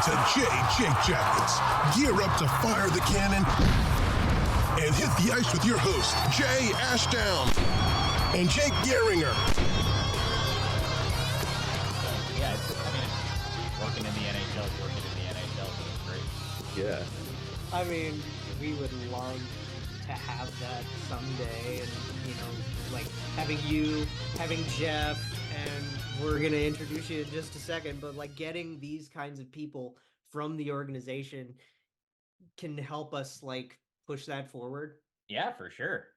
to Jake Jackets. Gear up to fire the cannon and hit the ice with your host, Jay Ashdown and Jake Gehringer. Yeah, working in the NHL, so it's great. Yeah. I mean, we would love to have that someday, and like having you, having Jeff, and we're gonna introduce you in just a second, but like getting these kinds of people from the organization can help us like push that forward. Yeah, for sure.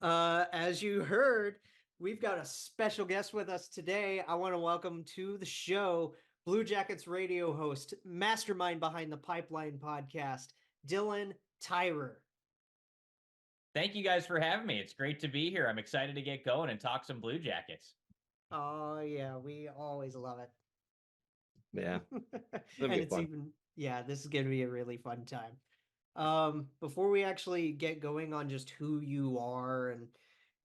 As you heard, we've got a special guest with us today. I want to welcome to the show Blue Jackets radio host, mastermind behind the Pipeline podcast, Dylan Tyrer. Thank you guys for having me. It's great to be here. I'm excited to get going and talk some Blue Jackets. Oh yeah, we always love it. Yeah. And it's fun. This is going to be a really fun time. Before we actually get going on just who you are and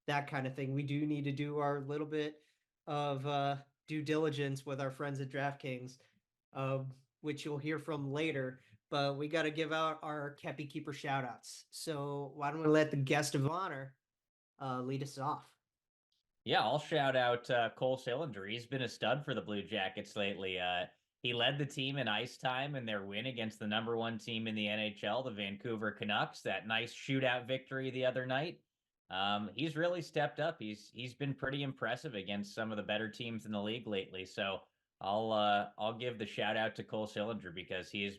that kind of thing, we do need to do our little bit of due diligence with our friends at DraftKings, which you'll hear from later. But we got to give out our Kepi Keeper shout outs. So why don't we let the guest of honor lead us off? Yeah, I'll shout out Cole Sillinger. He's been a stud for the Blue Jackets lately. He led the team in ice time in their win against the number one team in the NHL, the Vancouver Canucks, that nice shootout victory the other night. He's really stepped up. He's been pretty impressive against some of the better teams in the league lately. So I'll give the shout out to Cole Sillinger because he has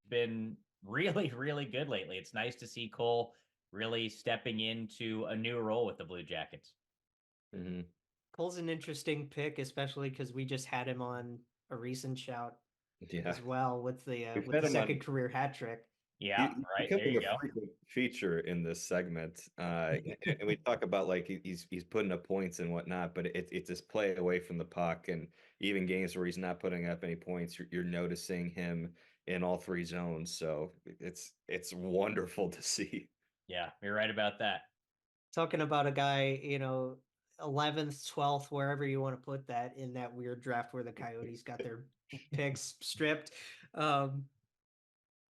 been really, really good lately. It's nice to see Cole really stepping into a new role with the Blue Jackets. Mm-hmm. Cole's an interesting pick, especially because we just had him on a recent shout as well with the second career hat trick. Yeah, right. There you go. Frequent feature in this segment, and we talk about like he's putting up points and whatnot, but it's this play away from the puck, and even games where he's not putting up any points, you're noticing him in all three zones. So it's wonderful to see. Yeah, you're right about that. Talking about a guy, 11th, 12th, wherever you want to put that in that weird draft where the Coyotes got their picks stripped.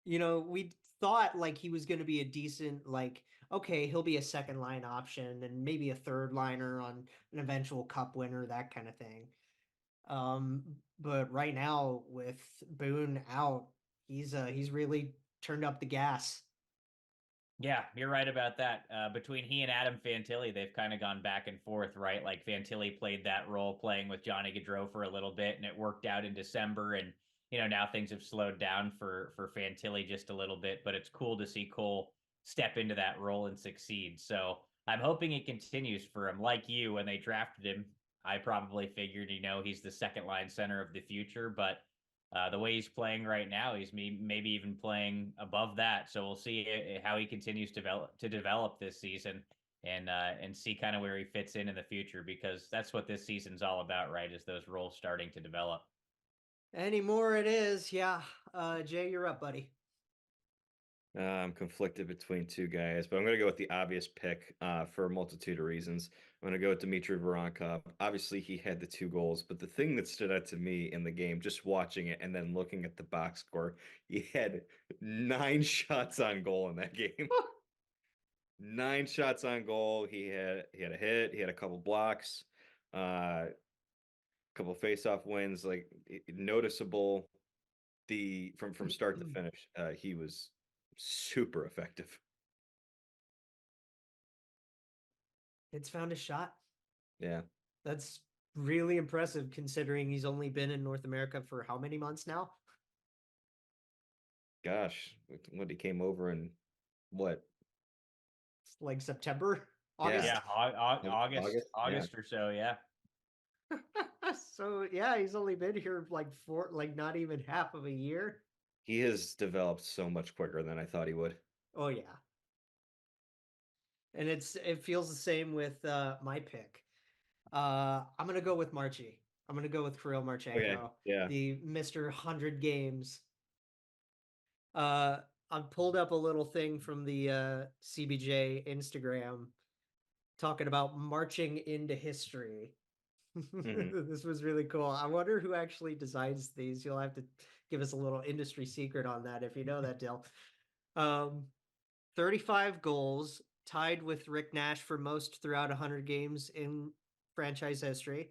We thought like he was going to be a decent, like, okay, he'll be a second line option and maybe a third liner on an eventual cup winner, that kind of thing. But right now with Boone out, he's really turned up the gas. Yeah, you're right about that. Between he and Adam Fantilli, they've kind of gone back and forth, right? Like Fantilli played that role playing with Johnny Gaudreau for a little bit, and it worked out in December. And, now things have slowed down for Fantilli just a little bit, but it's cool to see Cole step into that role and succeed. So I'm hoping it continues for him. Like you, when they drafted him, I probably figured, he's the second line center of the future, but the way he's playing right now, he's maybe even playing above that. So we'll see how he continues to develop this season and see kind of where he fits in the future, because that's what this season's all about, right? Is those roles starting to develop. Anymore it is. Yeah. Jay, you're up, buddy. I'm conflicted between two guys, but I'm going to go with the obvious pick for a multitude of reasons. I'm going to go with Dmitry Voronkov. Obviously, he had the 2 goals, but the thing that stood out to me in the game, just watching it and then looking at the box score, he had 9 shots on goal in that game. 9 shots on goal. He had a hit. He had a couple blocks, a couple face-off wins, like noticeable. From start to finish, he was super effective. It's found a shot. Yeah. That's really impressive considering he's only been in North America for how many months now? Gosh, when he came over in what? Like September? August? Yeah, August or so, yeah. So yeah, he's only been here like not even half of a year. He has developed so much quicker than I thought he would. Oh yeah. And it feels the same with my pick. I'm gonna go with Marchie. I'm gonna go with Kirill Marchenko, Okay. Yeah. the Mr. 100 games. I've pulled up a little thing from the CBJ Instagram talking about marching into history. This was really cool. I wonder who actually designs these. You'll have to give us a little industry secret on that if you know that, Dill. 35 goals, tied with Rick Nash for most throughout 100 games in franchise history.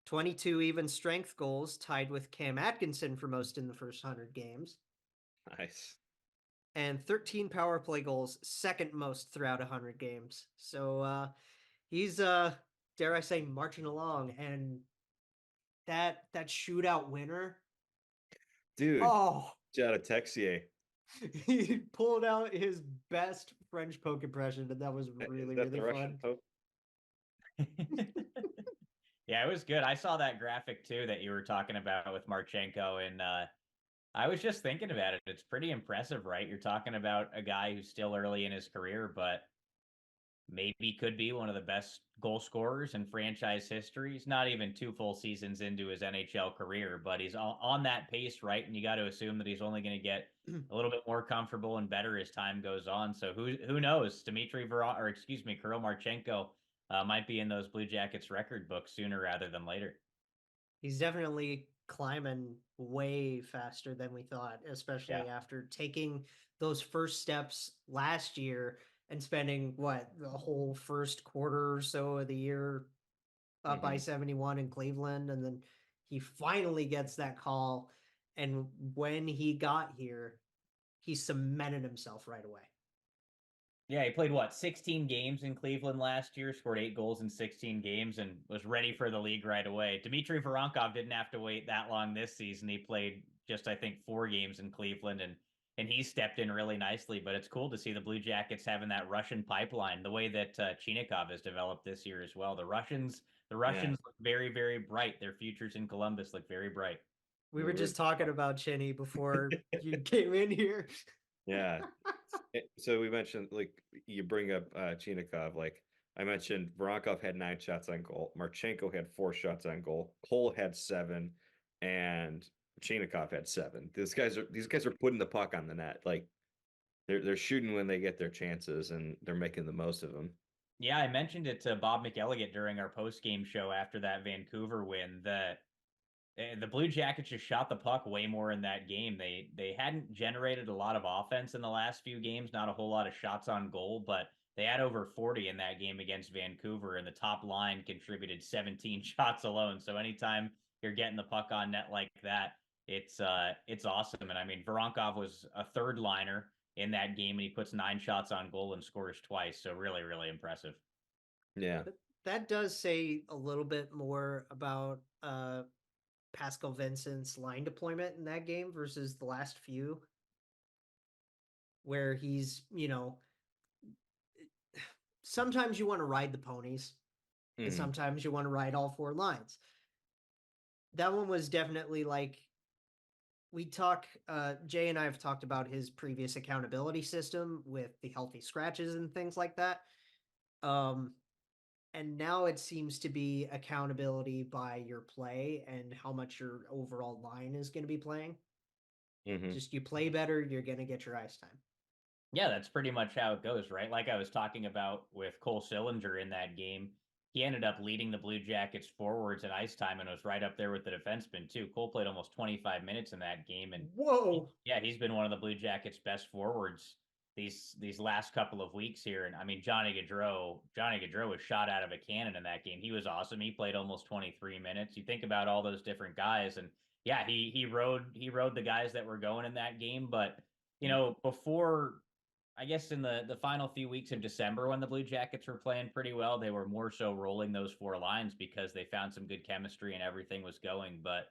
22 even strength goals, tied with Cam Atkinson for most in the first 100 games. Nice. And 13 power play goals, second most throughout 100 games. So he's dare I say, marching along. And that shootout winner, Dude, oh, shout out Texier. he pulled out his best French poke impression, and that was really, Is that really the Russian fun. poke? Yeah, it was good. I saw that graphic too that you were talking about with Marchenko, and I was just thinking about it. It's pretty impressive, right? You're talking about a guy who's still early in his career, but maybe could be one of the best goal scorers in franchise history. He's not even 2 full seasons into his NHL career, but he's on that pace, right? And you got to assume that he's only going to get a little bit more comfortable and better as time goes on. So who knows? Kirill Marchenko might be in those Blue Jackets record books sooner rather than later. He's definitely climbing way faster than we thought, especially after taking those first steps last year and spending the whole first quarter or so of the year up by 71 in Cleveland. And then he finally gets that call. And when he got here, he cemented himself right away. Yeah, he played 16 games in Cleveland last year, scored 8 goals in 16 games, and was ready for the league right away. Dmitry Voronkov didn't have to wait that long this season. He played just, I think, 4 games in Cleveland, and he stepped in really nicely. But it's cool to see the Blue Jackets having that Russian pipeline, the way that Chinikov has developed this year as well. The Russians look very, very bright. Their futures in Columbus look very bright. We were just talking about Chinny before you came in here. Yeah. So we mentioned, like, you bring up Chinikov. Like I mentioned, Voronkov had 9 shots on goal. Marchenko had 4 shots on goal. Cole had 7, and Chinikov had 7. These guys are putting the puck on the net. Like they're shooting when they get their chances, and they're making the most of them. Yeah, I mentioned it to Bob McElligott during our post-game show after that Vancouver win that the Blue Jackets just shot the puck way more in that game. They hadn't generated a lot of offense in the last few games, not a whole lot of shots on goal, but they had over 40 in that game against Vancouver, and the top line contributed 17 shots alone. So anytime you're getting the puck on net like that, it's awesome. And I mean, Voronkov was a third liner in that game, and he puts 9 shots on goal and scores twice. So really, really impressive. Yeah. That does say a little bit more about Pascal Vincent's line deployment in that game versus the last few, where he's, sometimes you want to ride the ponies and sometimes you want to ride all 4 lines. That one was definitely like, Jay and I have talked about his previous accountability system with the healthy scratches and things like that. And now it seems to be accountability by your play and how much your overall line is going to be playing. Just you play better, you're going to get your ice time. Yeah, that's pretty much how it goes, right? Like I was talking about with Cole Sillinger in that game, he ended up leading the Blue Jackets forwards in ice time and was right up there with the defenseman too. Cole played almost 25 minutes in that game, and he's been one of the Blue Jackets' best forwards these last couple of weeks here. And I mean, Johnny Gaudreau was shot out of a cannon in that game. He was awesome. He played almost 23 minutes. You think about all those different guys, and yeah, he rode the guys that were going in that game. But before, I guess in the final few weeks of December, when the Blue Jackets were playing pretty well, they were more so rolling those 4 lines because they found some good chemistry and everything was going. But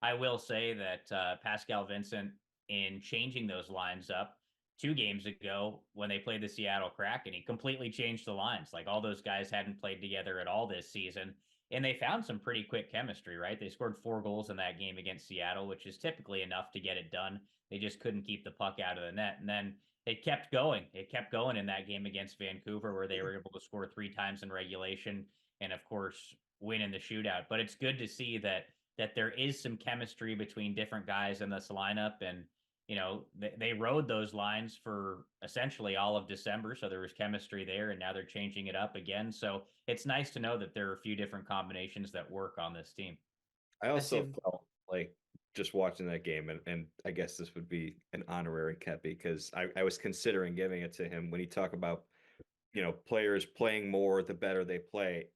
I will say that Pascal Vincent, in changing those lines up 2 games ago when they played the Seattle Kraken, he completely changed the lines. Like all those guys hadn't played together at all this season, and they found some pretty quick chemistry, right? They scored 4 goals in that game against Seattle, which is typically enough to get it done. They just couldn't keep the puck out of the net. And then it kept going. It kept going in that game against Vancouver, where they were able to score 3 times in regulation and, of course, win in the shootout. But it's good to see that there is some chemistry between different guys in this lineup. And they rode those lines for essentially all of December. So there was chemistry there, and now they're changing it up again. So it's nice to know that there are a few different combinations that work on this team. I also felt like just watching that game, and I guess this would be an honorary Kepi, because I was considering giving it to him when he talked about, players playing more the better they play.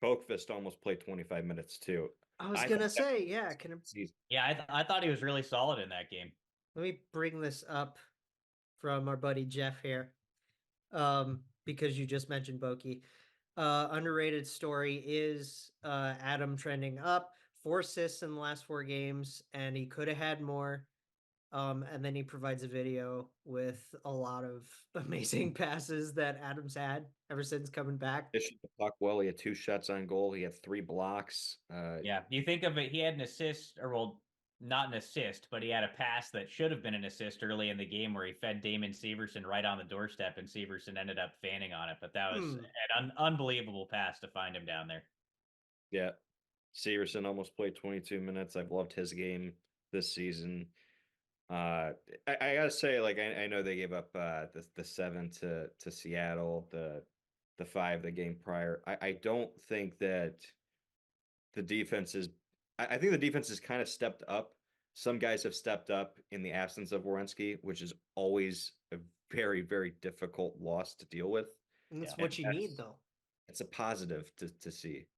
Boakvist almost played 25 minutes too. I was gonna say, yeah. I thought he was really solid in that game. Let me bring this up from our buddy Jeff here, because you just mentioned Boki. Underrated story is Adam trending up, 4 assists in the last 4 games, and he could have had more. And then he provides a video with a lot of amazing passes that Adam's had ever since coming back. Fishing the puck well. He had 2 shots on goal. He had 3 blocks. Yeah, you think of it, he had an assist, or well, not an assist, but he had a pass that should have been an assist early in the game where he fed Damon Severson right on the doorstep, and Severson ended up fanning on it. But that was an unbelievable pass to find him down there. Yeah, Severson almost played 22 minutes. I've loved his game this season. I gotta say, like, I know they gave up the 7 to Seattle, the 5 the game prior. I don't think that the defense is. I think the defense has kind of stepped up. Some guys have stepped up in the absence of Werenski, which is always a very, very difficult loss to deal with. And that's what you need, though. It's a positive to see.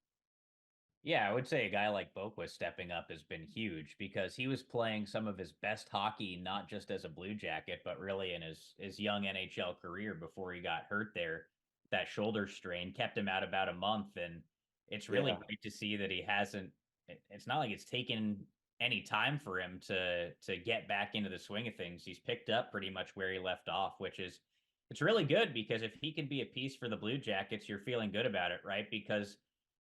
Yeah, I would say a guy like Boquist stepping up has been huge, because he was playing some of his best hockey, not just as a Blue Jacket, but really in his young NHL career before he got hurt there. That shoulder strain kept him out about a month, and it's really great to see that he hasn't. It's not like it's taken any time for him to get back into the swing of things. He's picked up pretty much where he left off, which is it's really good, because if he can be a piece for the Blue Jackets, you're feeling good about it, right? Because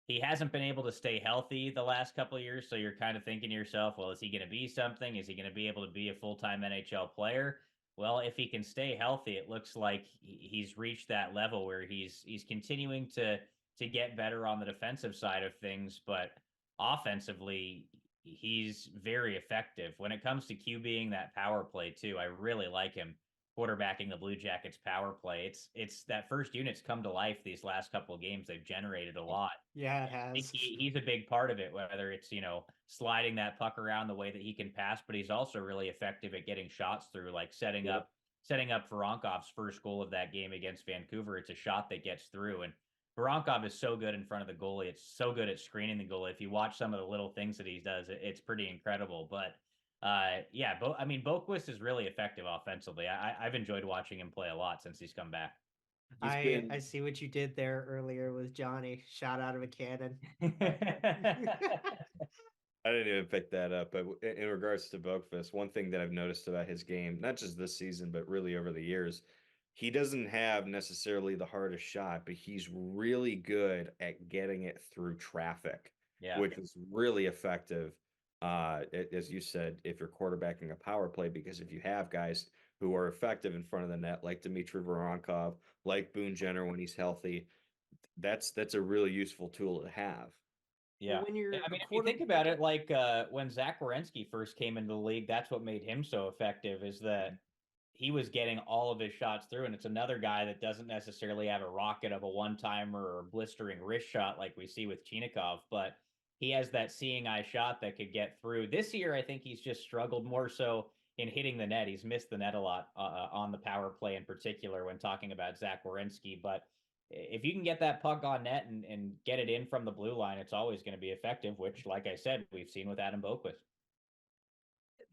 he hasn't been able to stay healthy the last couple of years, so you're kind of thinking to yourself, well, is he going to be something? Is he going to be able to be a full-time NHL player? Well, if he can stay healthy, it looks like he's reached that level where he's continuing to get better on the defensive side of things, but offensively, he's very effective. When it comes to QBing that power play too, I really like him quarterbacking the Blue Jackets power play. It's that first unit's come to life these last couple of games. They've generated a lot. Yeah, it has. He's a big part of it, whether it's, sliding that puck around the way that he can pass, but he's also really effective at getting shots through, like setting up Voronkov's first goal of that game against Vancouver. It's a shot that gets through, and Voronkov is so good in front of the goalie. It's so good at screening the goalie. If you watch some of the little things that he does, it's pretty incredible. But Boquist is really effective offensively. I've enjoyed watching him play a lot since he's come back. I see what you did there earlier with Johnny. Shot out of a cannon. I didn't even pick that up, but in regards to Boakvist, one thing that I've noticed about his game, not just this season, but really over the years, he doesn't have necessarily the hardest shot, but he's really good at getting it through traffic, which is really effective. As you said, if you're quarterbacking a power play, because if you have guys who are effective in front of the net, like Dmitry Voronkov, like Boone Jenner when he's healthy, that's a really useful tool to have. Yeah. If you think about it, like when Zach Werenski first came into the league, that's what made him so effective, is that he was getting all of his shots through. And it's another guy that doesn't necessarily have a rocket of a one-timer or a blistering wrist shot like we see with Chinikov, but he has that seeing eye shot that could get through. This year, I think he's just struggled more so in hitting the net. He's missed the net a lot on the power play in particular when talking about Zach Werenski. But if you can get that puck on net and get it in from the blue line, it's always going to be effective, which, like I said, we've seen with Adam Boquist.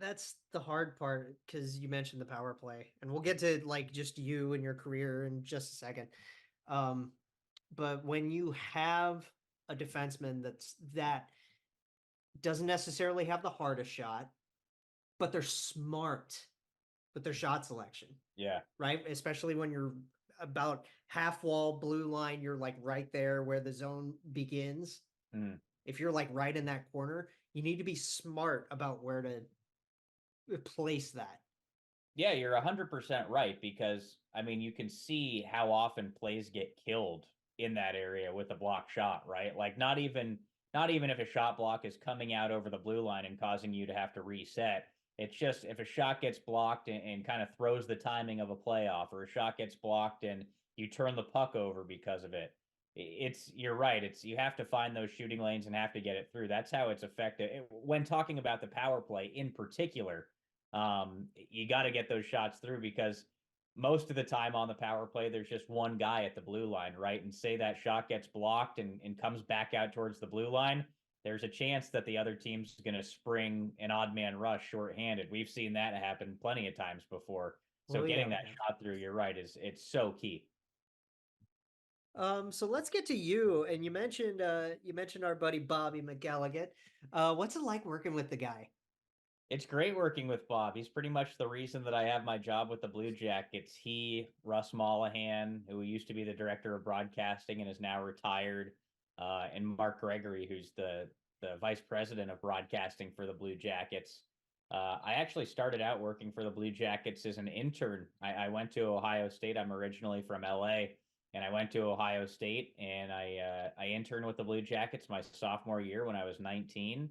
That's the hard part, because you mentioned the power play, and we'll get to like just you and your career in just a second. But when you have a defenseman that doesn't necessarily have the hardest shot, but they're smart with their shot selection. Yeah. Right? Especially when you're about half wall blue line, you're like right there where the zone begins. If you're like right in that corner, you need to be smart about where to place that. Yeah, you're 100% right, because you can see how often plays get killed in that area with a block shot, right? Like not even if a shot block is coming out over the blue line and causing you to have to reset. It's just if a shot gets blocked and kind of throws the timing of a playoff, or a shot gets blocked and you turn the puck over because of it. You're right. You have to find those shooting lanes and have to get it through. That's how it's effective. When talking about the power play in particular, you got to get those shots through, because most of the time on the power play, there's just one guy at the blue line, right? And say that shot gets blocked and comes back out towards the blue line, there's a chance that the other team's going to spring an odd man rush shorthanded. We've seen that happen plenty of times before. So getting that shot through, you're right, it's so key. So let's get to you. And you mentioned our buddy Bobby McElligott. What's it like working with the guy? It's great working with Bob. He's pretty much the reason that I have my job with the Blue Jackets. He, Russ Mollahan, who used to be the director of broadcasting and is now retired, and Mark Gregory, who's the vice president of broadcasting for the Blue Jackets. I actually started out working for the Blue Jackets as an intern. I went to Ohio State. I'm originally from LA, and I went to Ohio State, and I interned with the Blue Jackets my sophomore year when I was 19.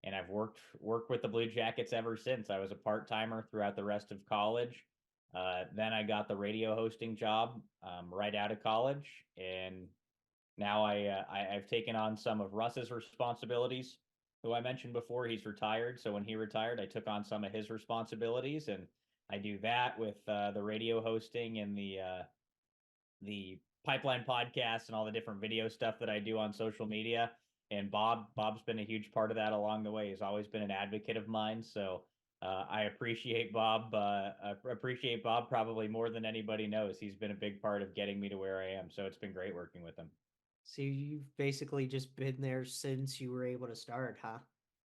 And I've worked with the Blue Jackets ever since. I was a part-timer throughout the rest of college. Then I got the radio hosting job right out of college, and now I've taken on some of Russ's responsibilities, who I mentioned before. He's retired, so when he retired, I took on some of his responsibilities, and I do that with the radio hosting and the Pipeline podcast and all the different video stuff that I do on social media. And Bob's been a huge part of that along the way. He's always been an advocate of mine. So I appreciate Bob. Probably more than anybody knows. He's been a big part of getting me to where I am. So it's been great working with him. So you've basically just been there since you were able to start, huh?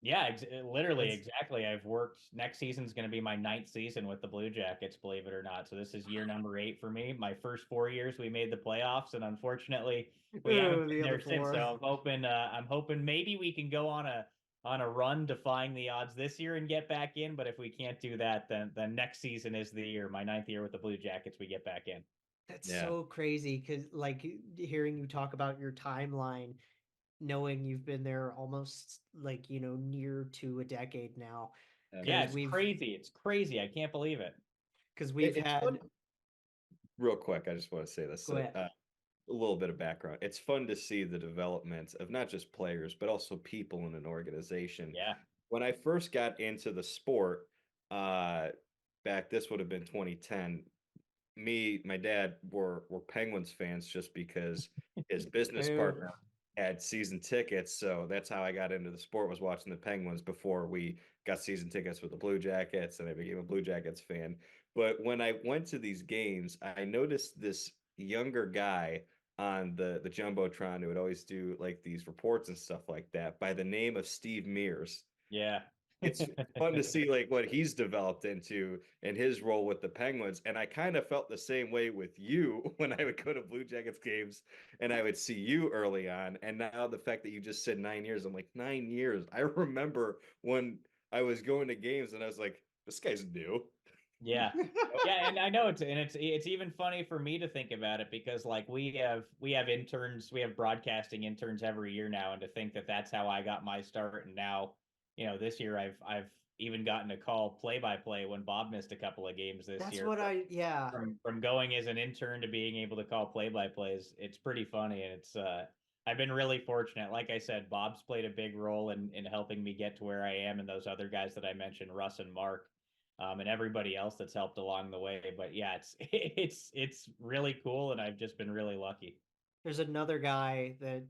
Yeah, literally, exactly. I've worked. Next season's going to be my 9th season with the Blue Jackets, believe it or not. So this is year number 8 for me. My first 4 years, we made the playoffs, and unfortunately, we haven't been there since. So I'm hoping maybe we can go on a run defying the odds this year and get back in. But if we can't do that, then next season is the year. My 9th year with the Blue Jackets, we get back in. That's so crazy, because like hearing you talk about your timeline, knowing you've been there almost like, near to a decade now. Yeah, it's crazy. It's crazy. I can't believe it. Because we've had fun. Real quick, I just want to say this. A little bit of background. It's fun to see the development of not just players, but also people in an organization. Yeah. When I first got into the sport, this would have been 2010. My dad were Penguins fans just because his business partner had season tickets. So that's how I got into the sport, was watching the Penguins before we got season tickets with the Blue Jackets, and I became a Blue Jackets fan. But when I went to these games, I noticed this younger guy on the Jumbotron who would always do like these reports and stuff like that, by the name of Steve Mears. Yeah. It's fun to see like what he's developed into in his role with the Penguins. And I kind of felt the same way with you when I would go to Blue Jackets games and I would see you early on. And now the fact that you just said 9 years, I'm like, 9 years. I remember when I was going to games and I was like, this guy's new. Yeah. Yeah, and I know it's even funny for me to think about it, because like we have interns, we have broadcasting interns every year now, and to think that that's how I got my start. And now, this year I've even gotten to call play-by-play when Bob missed a couple of games this year. That's what from going as an intern to being able to call play-by-plays. It's pretty funny, and it's I've been really fortunate. Like I said, Bob's played a big role in helping me get to where I am, and those other guys that I mentioned, Russ and Mark, and everybody else that's helped along the way. But yeah, it's really cool, and I've just been really lucky. There's another guy that,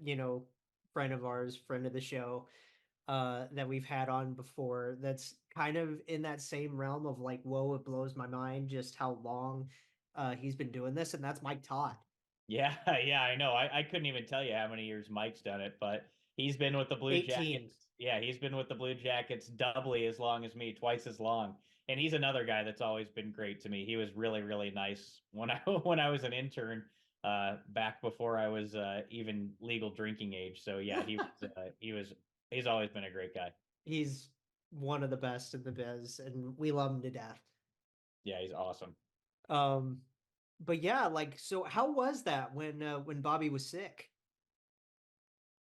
friend of ours, friend of the show, that we've had on before, that's kind of in that same realm of like, whoa, it blows my mind just how long he's been doing this, and that's Mike Todd. Yeah, I know. I couldn't even tell you how many years Mike's done it, but he's been with the Blue 18. Jackets. Yeah, he's been with the Blue Jackets doubly as long as me, twice as long. And he's another guy that's always been great to me. He was really, really nice when I was an intern, back before I was even legal drinking age. So yeah, he's always been a great guy. He's one of the best in the biz, and we love him to death. Yeah, he's awesome. But yeah, like, so how was that when Bobby was sick?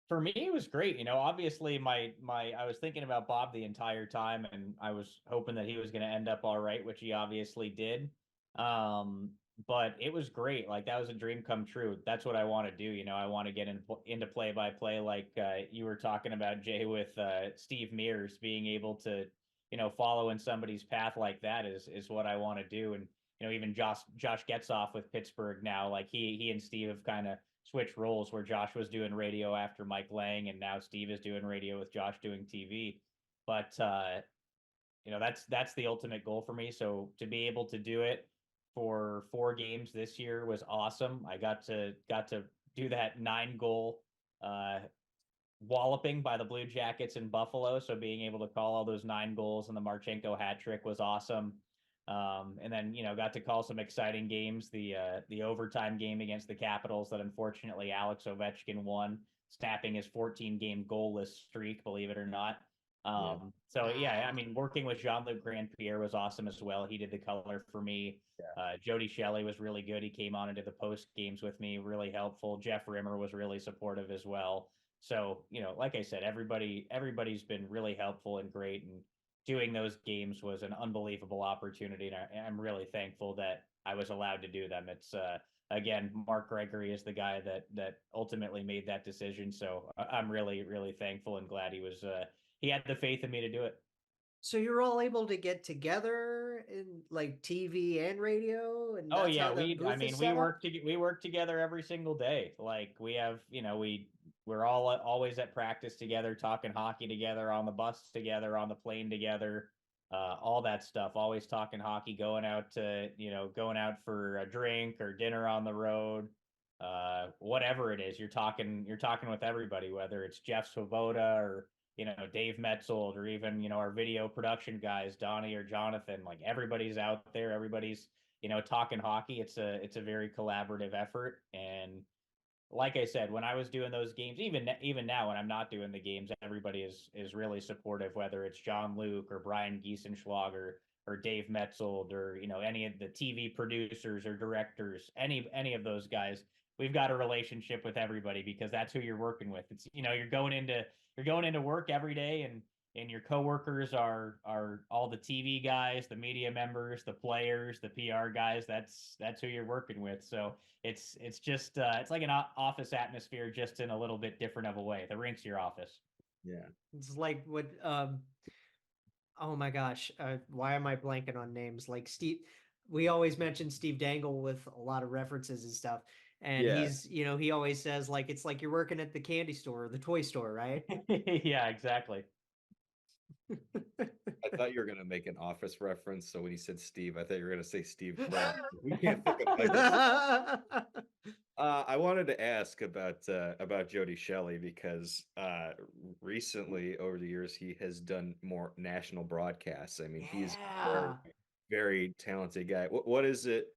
For me, it was great. Obviously I was thinking about Bob the entire time, and I was hoping that he was going to end up all right, which he obviously did. But it was great. Like, that was a dream come true. That's what I want to do. I want to get into play by play, like you were talking about, Jay, with Steve Mears. Being able to follow in somebody's path like that is what I want to do. And even Josh Getzoff with Pittsburgh now, like he and Steve have kind of switch roles, where Josh was doing radio after Mike Lang, and now Steve is doing radio with Josh doing TV. But that's the ultimate goal for me. So to be able to do it for 4 games this year was awesome. I got to do that 9-goal walloping by the Blue Jackets in Buffalo. So being able to call all those 9 goals and the Marchenko hat trick was awesome. And then got to call some exciting games. The overtime game against the Capitals that unfortunately Alex Ovechkin won, snapping his 14-game goalless streak, believe it or not. So yeah, I mean, working with Jean-Luc Grand-Pierre was awesome as well. He did the color for me. Jody Shelley was really good. He came on into the post games with me, really helpful. Jeff Rimmer was really supportive as well. So like I said, everybody's been really helpful and great, and doing those games was an unbelievable opportunity, and I'm really thankful that I was allowed to do them. It's again, Mark Gregory is the guy that ultimately made that decision, so I'm really, really thankful and glad he had the faith in me to do it. So you're all able to get together in like TV and radio, and Oh that's yeah, how the booth is set up? we work together every single day. Like, we have, we're all always at practice together, talking hockey together, on the bus together, on the plane together, all that stuff. Always talking hockey, going out for a drink or dinner on the road, whatever it is. You're talking with everybody, whether it's Jeff Svoboda or Dave Metzold, or even our video production guys, Donnie or Jonathan. Like, everybody's out there, everybody's talking hockey. It's a very collaborative effort. And like I said, when I was doing those games, even now when I'm not doing the games, everybody is really supportive, whether it's Jean-Luc or Brian Giesenschlag or Dave Metzold, or any of the TV producers or directors, any of those guys. We've got a relationship with everybody, because that's who you're working with. It's you're going into work every day, and your coworkers are all the TV guys, the media members, the players, the PR guys. That's who you're working with. So it's just it's like an office atmosphere, just in a little bit different of a way. The rink's your office. Yeah. It's like what oh my gosh, why am I blanking on names? Like Steve, we always mention Steve Dangle with a lot of references and stuff. And he's, he always says, like, it's like you're working at the candy store or the toy store, right? Yeah, exactly. I thought you were going to make an Office reference. So when you said Steve, I thought you were going to say Steve Carell. We can't think of Michael. I wanted to ask about Jody Shelley, because recently, over the years, he has done more national broadcasts. I mean, he's a very, very talented guy. What is it?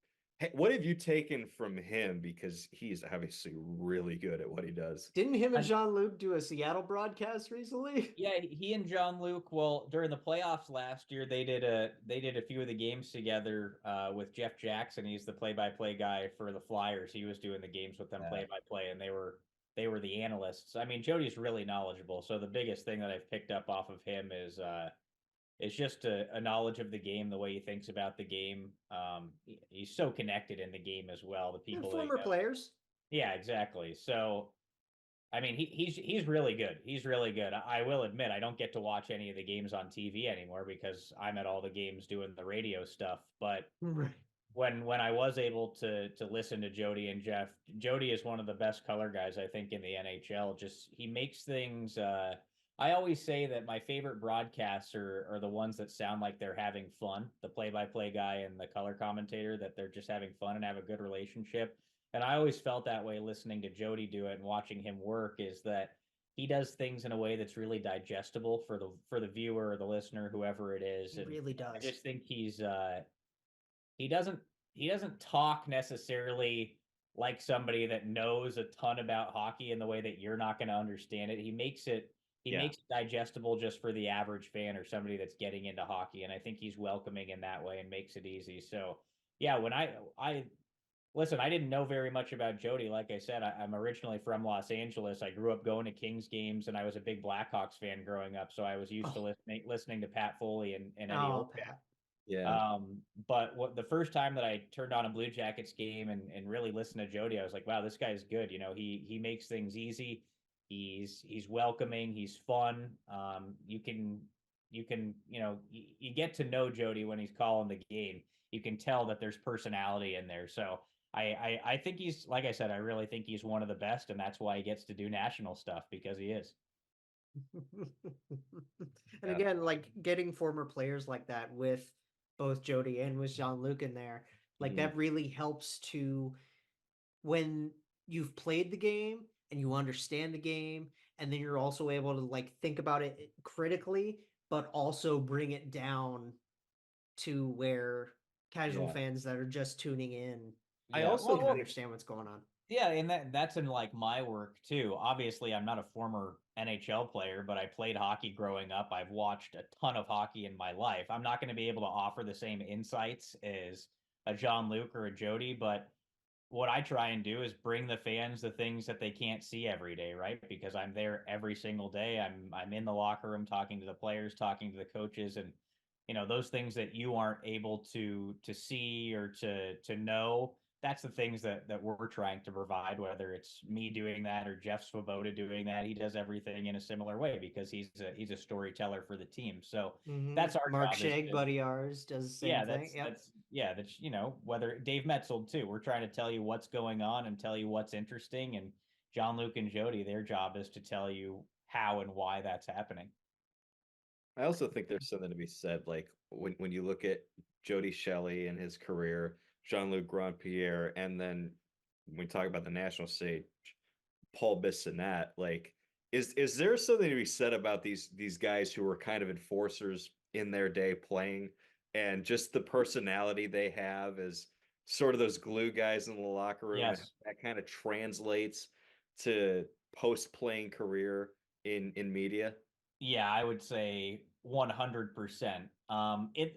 Hey, what have you taken from him? Because he's obviously really good at what he does. Didn't him and Jean-Luc do a Seattle broadcast recently? Yeah, he and Jean-Luc, well, during the playoffs last year, they did a few of the games together with Jeff Jackson. He's the play-by-play guy for the Flyers. He was doing the games with them play-by-play, and they were the analysts. I mean, Jody's really knowledgeable. So the biggest thing that I've picked up off of him is just a knowledge of the game, the way he thinks about the game. He's so connected in the game as well. The people, former players. Yeah, exactly. So, I mean, he's really good. He's really good. I will admit, I don't get to watch any of the games on TV anymore, because I'm at all the games doing the radio stuff. But right. when I was able to listen to Jody and Jeff, Jody is one of the best color guys, I think, in the NHL. Just, he makes things. I always say that my favorite broadcasts are the ones that sound like they're having fun. The play-by-play guy and the color commentator, that they're just having fun and have a good relationship. And I always felt that way listening to Jody do it and watching him work, is that he does things in a way that's really digestible for the viewer or the listener, whoever it is. He really does. I just think he doesn't talk necessarily like somebody that knows a ton about hockey in the way that you're not going to understand it. He makes it digestible just for the average fan or somebody that's getting into hockey. And I think he's welcoming in that way and makes it easy. So yeah, when I Listen, I didn't know very much about Jody. Like I said, I'm originally from Los Angeles. I grew up going to Kings games, and I was a big Blackhawks fan growing up. So I was used to Oh, listening to Pat Foley and Eddie oh, Olczyk. Pat. Yeah. But the first time that I turned on a Blue Jackets game and really listened to Jody, I was like, wow, this guy's good. You know, he makes things easy. He's welcoming. He's fun. You can you get to know Jody when he's calling the game. You can tell that there's personality in there. So I think he's, like I said, I really think he's one of the best, and that's why he gets to do national stuff, because he is. And again, like getting former players like that with both Jody and with Jean-Luc in there, like that really helps to, when you've played the game and you understand the game, and then you're also able to like think about it critically, but also bring it down to where casual fans that are just tuning in, I Yeah. also can think understand what's going on. Yeah, and that's in like my work too. Obviously, I'm not a former NHL player, but I played hockey growing up. I've watched a ton of hockey in my life. I'm not going to be able to offer the same insights as a Jean-Luc or a Jody, but what I try and do is bring the fans the things that they can't see every day, right? Because I'm there every single day. I'm in the locker room talking to the players, talking to the coaches, and those things that you aren't able to see or to know. That's the things that we're trying to provide, whether it's me doing that or Jeff Svoboda doing that. He does everything in a similar way because he's a storyteller for the team. So that's our Mark job, is Shag, to, buddy ours, does the same yeah, thing. Yep. that's whether Dave Metzold too. We're trying to tell you what's going on and tell you what's interesting. And Jean-Luc and Jody, their job is to tell you how and why that's happening. I also think there's something to be said, like when you look at Jody Shelley and his career, Jean-Luc Grand-Pierre, and then when we talk about the national stage, Paul Bissonnette, like is there something to be said about these guys who were kind of enforcers in their day playing, and just the personality they have as sort of those glue guys in the locker room, and Yes. that kind of translates to post-playing career in media? Yeah, I would say 100%.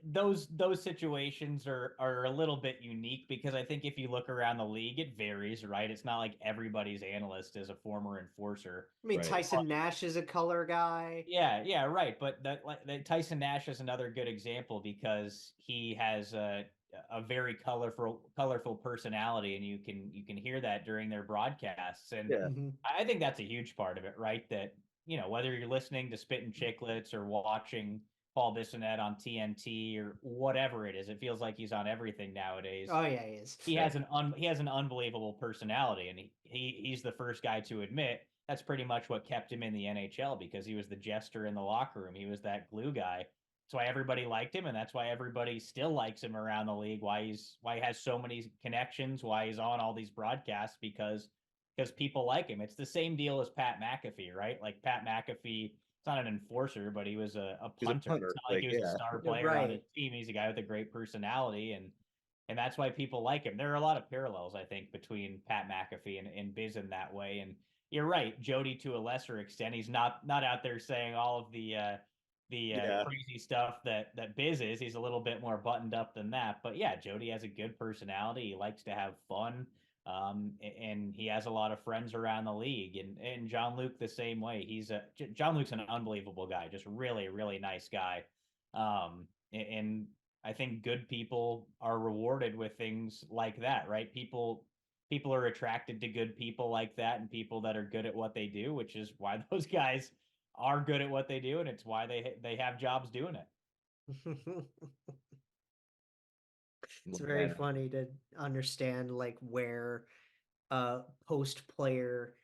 Those situations are a little bit unique, because I think if you look around the league, it varies, right? It's not like everybody's analyst is a former enforcer. I mean, Right. Tyson Nash is a color guy. Yeah, right. But Tyson Nash is another good example, because he has a very colorful personality, and you can hear that during their broadcasts. And Yeah. I think that's a huge part of it, right? That whether you're listening to Spittin' Chicklets or watching Paul Bissonnette on TNT or whatever it is, it feels like he's on everything nowadays. Oh yeah, he is. He has an unbelievable personality, and he's the first guy to admit that's pretty much what kept him in the NHL, because he was the jester in the locker room. He was that glue guy. That's why everybody liked him, and that's why everybody still likes him around the league. Why he has so many connections, why he's on all these broadcasts, because people like him. It's the same deal as Pat McAfee, right? Like Pat McAfee, it's not an enforcer, but he was a He's a punter. punter, It's not like he was a star player on Right. his team. He's a guy with a great personality, and that's why people like him. There are a lot of parallels, I think, between Pat McAfee and Biz in that way. And you're right, Jody to a lesser extent. He's not out there saying all of the Yeah. crazy stuff that Biz is. He's a little bit more buttoned up than that. But yeah, Jody has a good personality. He likes to have fun. And he has a lot of friends around the league, and Jean-Luc the same way. Jean-Luc's an unbelievable guy, just really, really nice guy. And I think good people are rewarded with things like that, right? People are attracted to good people like that, and people that are good at what they do, which is why those guys are good at what they do, and it's why they have jobs doing it. It's very funny to understand like where post player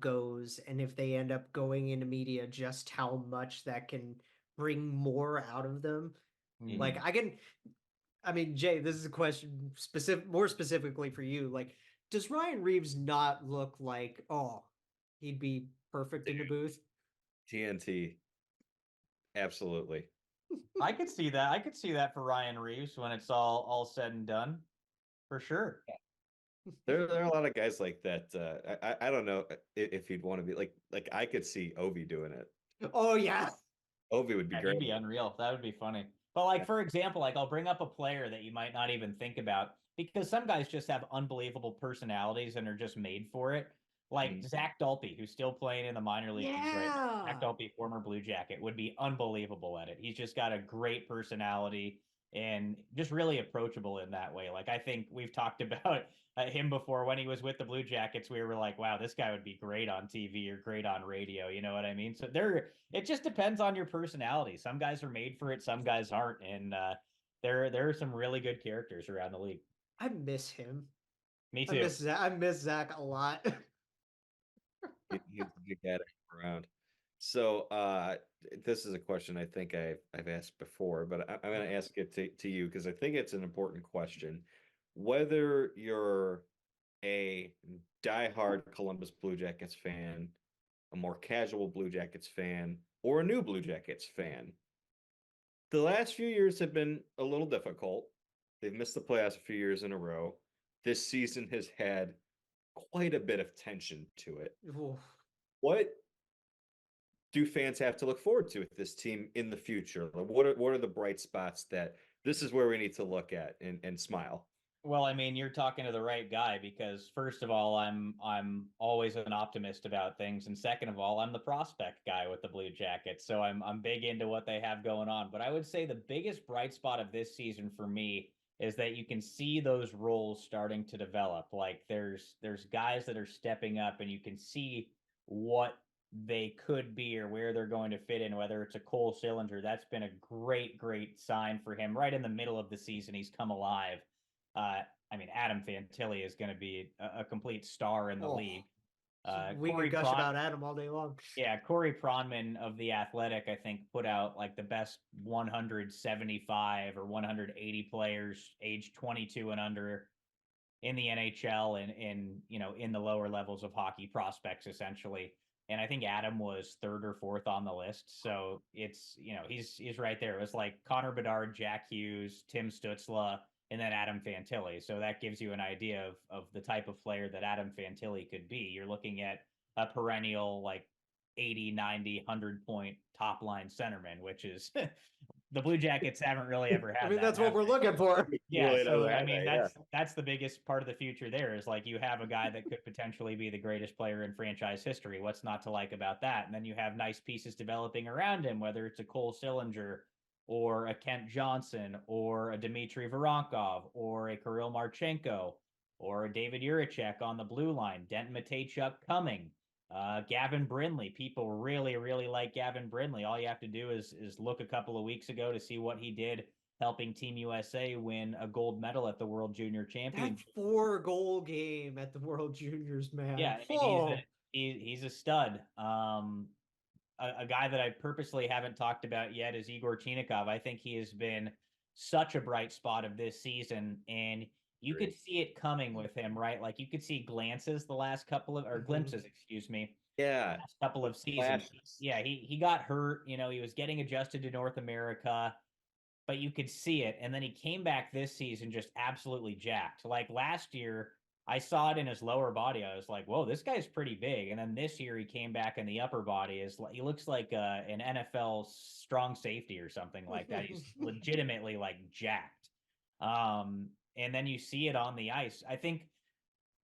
goes, and if they end up going into media, just how much that can bring more out of them. Like I mean, Jay, this is a question more specifically for you. Like, does Ryan Reeves not look like, oh, he'd be perfect in the booth? TNT. Absolutely. I could see that. I could see that for Ryan Reeves when it's all said and done, for sure. There are a lot of guys like that. I don't know if he'd want to be like I could see Ovi doing it. Oh yeah. Ovi would be Yeah, great. he'd be unreal. That would be funny. But like, for example, like I'll bring up a player that you might not even think about. because some guys just have unbelievable personalities and are just made for it. Like Zach Dalpe, who's still playing in the minor leagues right now. Zach Dalpe, former Blue Jacket, would be unbelievable at it. He's just got a great personality and just really approachable in that way. Like, I think we've talked about him before when he was with the Blue Jackets. We were like, wow, this guy would be great on TV or great on radio. You know what I mean? So it just depends on your personality. Some guys are made for it, some guys aren't. And there are some really good characters around the league. I miss him. Me too. I miss Zach a lot. He's a good guy to come around. So this is a question I think I've asked before, but I'm going to ask it to you because I think it's an important question. Whether you're a diehard Columbus Blue Jackets fan, a more casual Blue Jackets fan, or a new Blue Jackets fan, the last few years have been a little difficult. They've missed the playoffs a few years in a row. This season has had quite a bit of tension to it. Oof. What do fans have to look forward to with this team in the future? What are the bright spots that this is where we need to look at and smile? Well, I mean, you're talking to the right guy because first of all, I'm always an optimist about things, and second of all, I'm the prospect guy with the Blue Jackets, so I'm big into what they have going on. But I would say the biggest bright spot of this season for me is that you can see those roles starting to develop. Like there's guys that are stepping up, and you can see what they could be or where they're going to fit in, whether it's a Cole Sillinger. That's been a great sign for him. Right in the middle of the season, he's come alive. I mean, Adam Fantilli is going to be a complete star in the league. We could gush about Adam all day long. Yeah, Corey Pronman of The Athletic, I think, put out like the best 175 or 180 players aged 22 and under in the NHL and in the lower levels of hockey prospects, essentially. And I think Adam was third or fourth on the list. So it's, he's right there. It was like Connor Bedard, Jack Hughes, Tim Stützle, and then Adam Fantilli. So that gives you an idea of the type of player that Adam Fantilli could be. You're looking at a perennial like 80, 90, 100-point top line centerman, which is the Blue Jackets haven't really ever had. I mean, that's what we're looking for. Yeah, so I mean, that's the biggest part of the future there is like you have a guy that could potentially be the greatest player in franchise history. What's not to like about that? And then you have nice pieces developing around him, whether it's a Cole Sillinger or a Kent Johnson, or a Dmitry Voronkov, or a Kirill Marchenko, or a David Juracek on the blue line, Denton Matejchuk coming, Gavin Brindley. People really like Gavin Brindley. All you have to do is look a couple of weeks ago to see what he did helping Team USA win a gold medal at the World Junior Championship. That 4-goal game at the World Juniors, man. Yeah, I mean, he's a stud. A guy that I purposely haven't talked about yet is Igor Chinikov. I think he has been such a bright spot of this season, and you could see it coming with him, right? Like you could see glimpses, excuse me. Yeah. Last couple of seasons. Yeah, he got hurt. He was getting adjusted to North America, but you could see it. And then he came back this season just absolutely jacked. Like last year, I saw it in his lower body. I was like, whoa, this guy's pretty big. And then this year he came back in the upper body. He looks like an NFL strong safety or something like that. He's legitimately like jacked. And then you see it on the ice. I think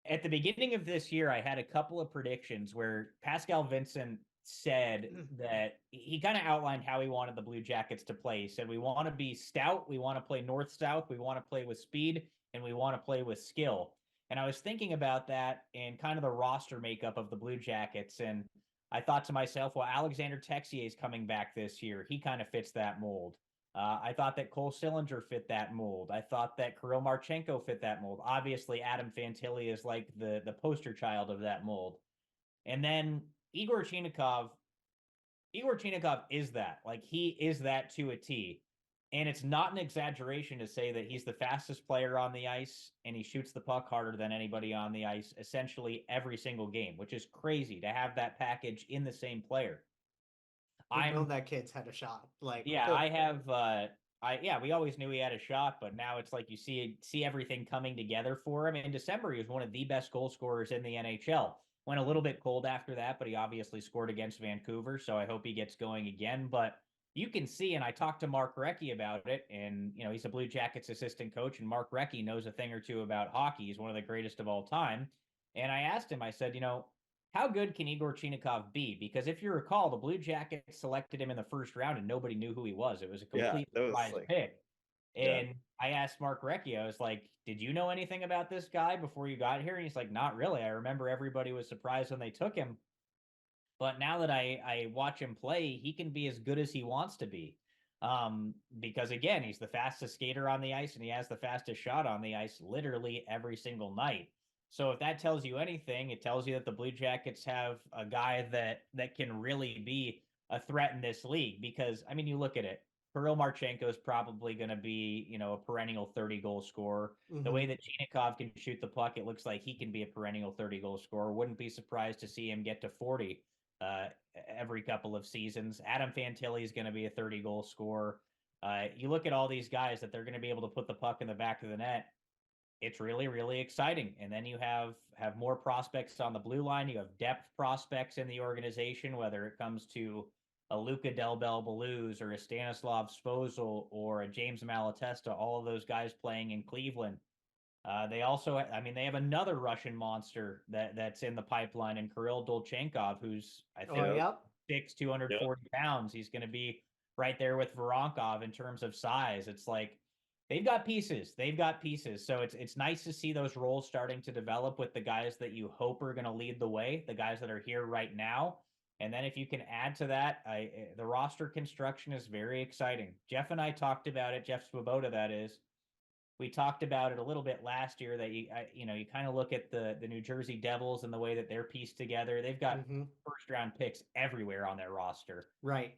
at the beginning of this year, I had a couple of predictions where Pascal Vincent said that he kind of outlined how he wanted the Blue Jackets to play. He said, we want to be stout. We want to play north-south. We want to play with speed, and we want to play with skill. And I was thinking about that and kind of the roster makeup of the Blue Jackets. And I thought to myself, well, Alexander Texier is coming back this year. He kind of fits that mold. I thought that Cole Sillinger fit that mold. I thought that Kirill Marchenko fit that mold. Obviously, Adam Fantilli is like the poster child of that mold. And then Igor Chinikov is that. Like, he is that to a T. And it's not an exaggeration to say that he's the fastest player on the ice and he shoots the puck harder than anybody on the ice essentially every single game, which is crazy to have that package in the same player. I know that kid's had a shot. Like, yeah, I have. We always knew he had a shot, but now it's like you see everything coming together for him. In December, he was one of the best goal scorers in the NHL. Went a little bit cold after that, but he obviously scored against Vancouver, so I hope he gets going again. But you can see, and I talked to Mark Recchi about it, and, you know, he's a Blue Jackets assistant coach, and Mark Recchi knows a thing or two about hockey. He's one of the greatest of all time. And I asked him, I said, you know, how good can Igor Chinikov be? Because if you recall, the Blue Jackets selected him in the first round and nobody knew who he was. It was a complete that was surprise like, pick. yeah. And I asked Mark Recchi, I was like, did you know anything about this guy before you got here? And he's like, not really. I remember everybody was surprised when they took him. But now that I watch him play, he can be as good as he wants to be. Because again, he's the fastest skater on the ice and he has the fastest shot on the ice literally every single night. So if that tells you anything, it tells you that the Blue Jackets have a guy that can really be a threat in this league. Because I mean, you look at it. Kirill Marchenko is probably going to be, you know, a perennial 30-goal scorer. The way that Chinikov can shoot the puck, it looks like he can be a perennial 30-goal scorer. Wouldn't be surprised to see him get to 40 every couple of seasons. Adam Fantilli is going to be a 30-goal scorer. You look at all these guys that they're going to be able to put the puck in the back of the net. It's really, really exciting. And then you have more prospects on the blue line. You have depth prospects in the organization, whether it comes to a Luca Del Belbaluz or a Stanislav Svozil or a James Malatesta, all of those guys playing in Cleveland. They also, I mean, they have another Russian monster that's in the pipeline, and Kirill Dolchenkov, who's I think 6', 240 pounds. He's going to be right there with Voronkov in terms of size. It's like they've got pieces. They've got pieces. So it's nice to see those roles starting to develop with the guys that you hope are going to lead the way, the guys that are here right now. And then if you can add to that, the roster construction is very exciting. Jeff and I talked about it. Jeff Swoboda, that is. We talked about it a little bit last year that you kind of look at the New Jersey Devils and the way that they're pieced together. They've got first round picks everywhere on their roster. Right.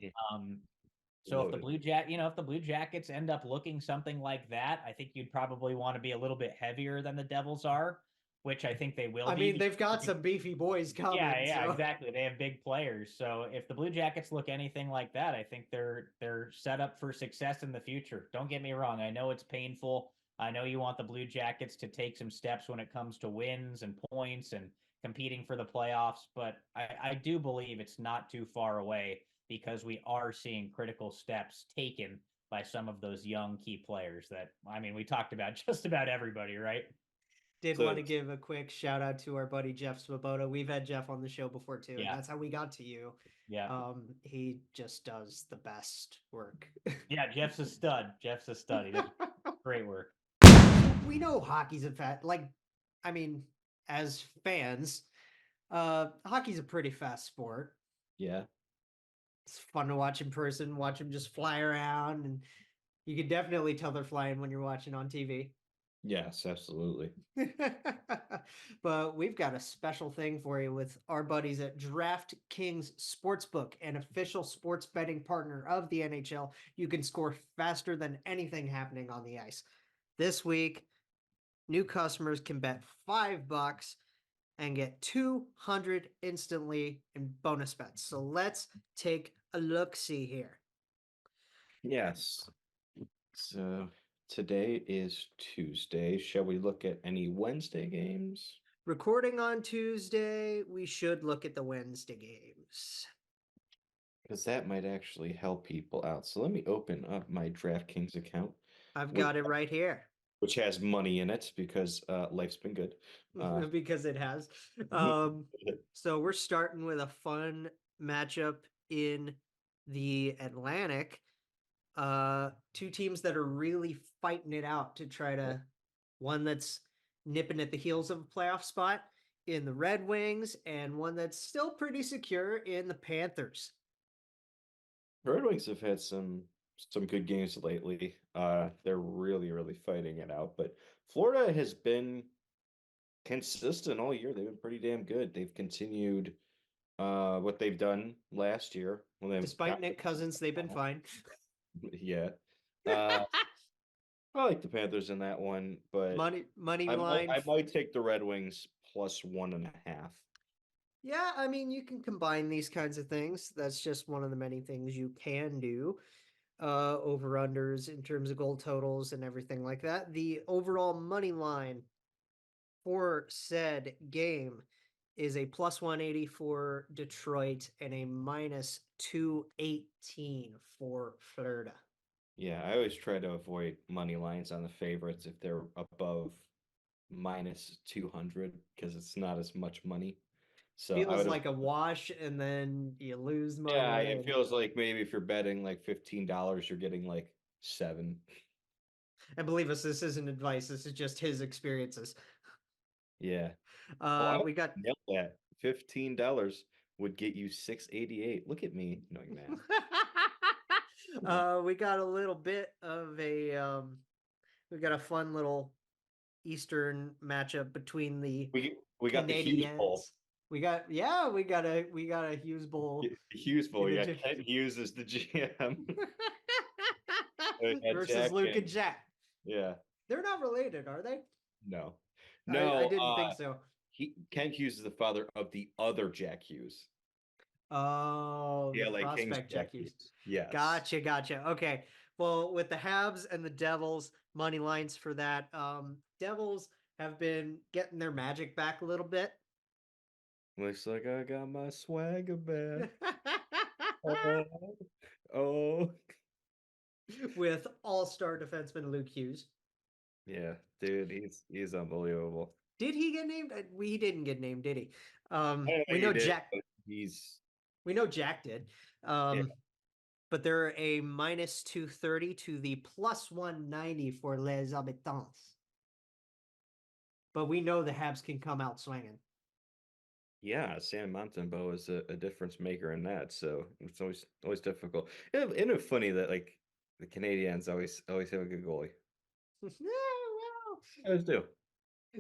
So if the Blue Jackets end up looking something like that, I think you'd probably want to be a little bit heavier than the Devils are, which I think they will be. I mean, they've got some beefy boys coming. Yeah, so. Exactly. They have big players. So if the Blue Jackets look anything like that, I think they're set up for success in the future. Don't get me wrong. I know it's painful. I know you want the Blue Jackets to take some steps when it comes to wins and points and competing for the playoffs, but I do believe it's not too far away because we are seeing critical steps taken by some of those young key players that, I mean, we talked about just about everybody, right? Want to give a quick shout out to our buddy Jeff Swoboda. We've had Jeff on the show before too. Yeah. And that's how we got to you. Yeah. He just does the best work. Yeah, Jeff's a stud. He does great work. We know hockey's as fans, hockey's a pretty fast sport. Yeah. It's fun to watch in person, watch them just fly around, and you can definitely tell they're flying when you're watching on TV. Yes, absolutely. But we've got a special thing for you with our buddies at DraftKings Sportsbook, an official sports betting partner of the NHL. You can score faster than anything happening on the ice. This week, new customers can bet $5 and get 200 instantly in bonus bets. So let's take a look-see here. Yes. So today is Tuesday. Shall we look at any Wednesday games? Recording on Tuesday, we should look at the Wednesday games. Because that might actually help people out. So let me open up my DraftKings account. I've got it right here. Which has money in it because life's been good. Because it has. So we're starting with a fun matchup in the Atlantic. Two teams that are really fighting it out to try to, one that's nipping at the heels of a playoff spot in the Red Wings, and one that's still pretty secure in the Panthers. Red Wings have had some good games lately. They're really, really fighting it out. But Florida has been consistent all year. They've been pretty damn good. They've continued what they've done last year. Despite Nick Cousins, they've been fine. Yeah. I like the Panthers in that one, but money line. I might take the Red Wings plus 1.5. Yeah, I mean, you can combine these kinds of things. That's just one of the many things you can do. Over-unders in terms of goal totals and everything like that. The overall money line for said game is a plus 180 for Detroit and a minus 218 for Florida. Yeah, I always try to avoid money lines on the favorites if they're above minus 200 because it's not as much money. So I Feels would like a wash, and then you lose money. yeah, it feels like maybe if you're betting like $15, you're getting like 7. And believe us, this isn't advice. This is just his experiences. Yeah. I We got nailed that. $15 would get you 688. Look at me knowing math. we got a little bit of a we got a fun little Eastern matchup between the We got the Hughes Bowl. Canadians. We got a Hughes Bowl. The Hughes Bowl. in the Yeah, J- Kent Hughes is the GM. Yeah, versus Jack Luke and Jack. Yeah. They're not related, are they? No. I No. didn't think so. Kent Hughes is the father of the other Jack Hughes. Oh, Yeah, the like King's prospect Jack Hughes. Yes. Gotcha. Okay. Well, with the Habs and the Devils, money lines for that. Devils have been getting their magic back a little bit. Looks like I got my swagger back. Oh. With all-star defenseman Luke Hughes. Yeah, dude, he's unbelievable. Did he get named? We didn't get named, did he? We know Jack. We know Jack did. Yeah. But they're a minus 230 to the plus 190 for Les Habitants. But we know the Habs can come out swinging. Yeah, Sam Montembeau is a difference maker in that, so it's always difficult. Isn't it funny that like the Canadians always have a good goalie? Yeah, well, They always do.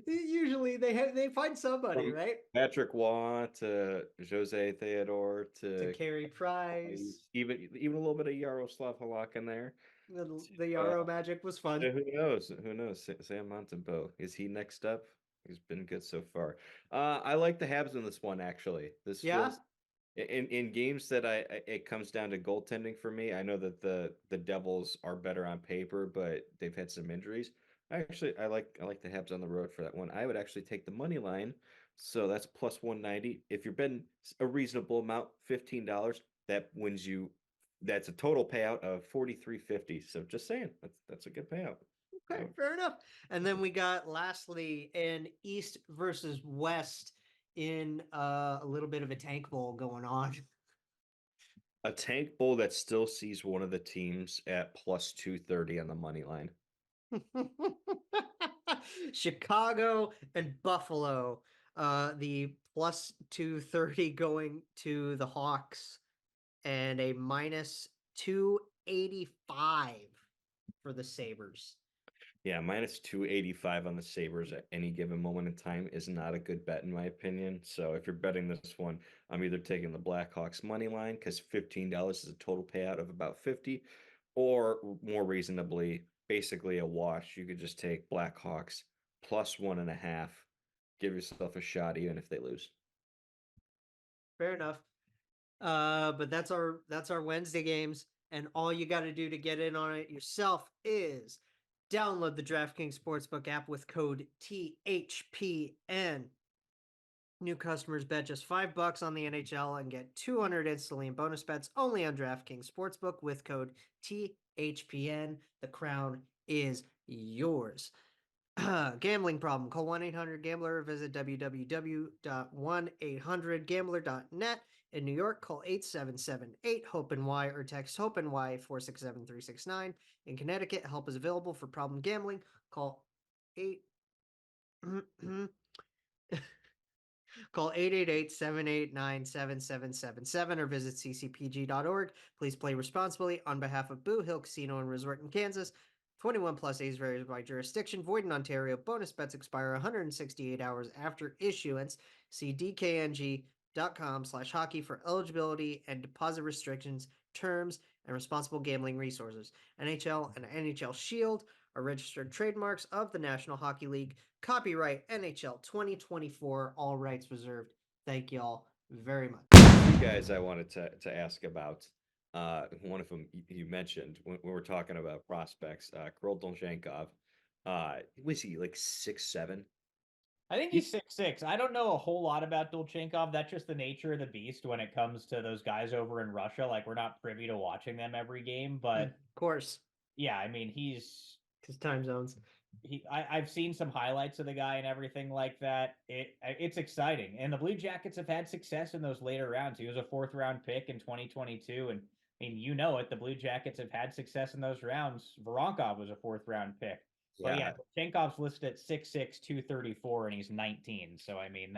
Usually they find somebody, From right? Patrick Waugh to Jose Theodore To Carey Price. even a little bit of Yaroslav Halak in there. The Yarrow magic was fun. Who knows? Who knows? Sam Montembeau. Is he next up? He's been good so far. I like the Habs in this one actually. This Yeah. feels in games that it comes down to goaltending for me. I know that the Devils are better on paper, but they've had some injuries. I like the Habs on the road for that one. I would actually take the money line. So that's plus 190. If you're betting a reasonable amount, $15, that wins you. That's a total payout of 43.50. So just saying, that's a good payout. Okay, fair enough. And then we got lastly an East versus West in a little bit of a tank bowl going on. A tank bowl that still sees one of the teams at plus 230 on the money line. Chicago and Buffalo. The plus 230 going to the Hawks and a minus 285 for the Sabres. Yeah, minus 285 on the Sabres at any given moment in time is not a good bet in my opinion. So if you're betting this one, I'm either taking the Blackhawks money line because $15 is a total payout of about 50, or more reasonably, basically a wash. You could just take Blackhawks plus 1.5, give yourself a shot even if they lose. Fair enough. But that's our Wednesday games, and all you got to do to get in on it yourself is download the DraftKings Sportsbook app with code THPN. New customers bet just $5 on the NHL and get 200 instantly in bonus bets only on DraftKings Sportsbook with code THPN. The crown is yours. Gambling problem? Call 1-800-GAMBLER or visit www.1800gambler.net. In New York, call 877-8-HOPE-NY or text HOPE-NY 467-369. In Connecticut, help is available for problem gambling. Call 888-789-7777 or visit ccpg.org. Please play responsibly on behalf of Boo Hill Casino and Resort in Kansas. 21 plus age varies by jurisdiction. Void in Ontario. Bonus bets expire 168 hours after issuance. See dkng.com/hockey for eligibility and deposit restrictions, terms, and responsible gambling resources. NHL and NHL Shield are registered trademarks of the National Hockey League. Copyright NHL 2024. All rights reserved. Thank y'all very much. Two guys I wanted to ask about. One of them you mentioned when we were talking about prospects, Kirill Dolzhenkov. Was he like 6'7"? I think he's 6'6". I don't know a whole lot about Dolchenkov. That's just the nature of the beast when it comes to those guys over in Russia. Like, we're not privy to watching them every game, but of course, yeah, I mean, he's because time zones. I've seen some highlights of the guy and everything like that. It's exciting, and the Blue Jackets have had success in those later rounds. He was a 4th round pick in 2022, and I mean, you know it. The Blue Jackets have had success in those rounds. Voronkov was a 4th round pick. But yeah, Chenkov's listed at 6'6", 234, and he's 19. So I mean,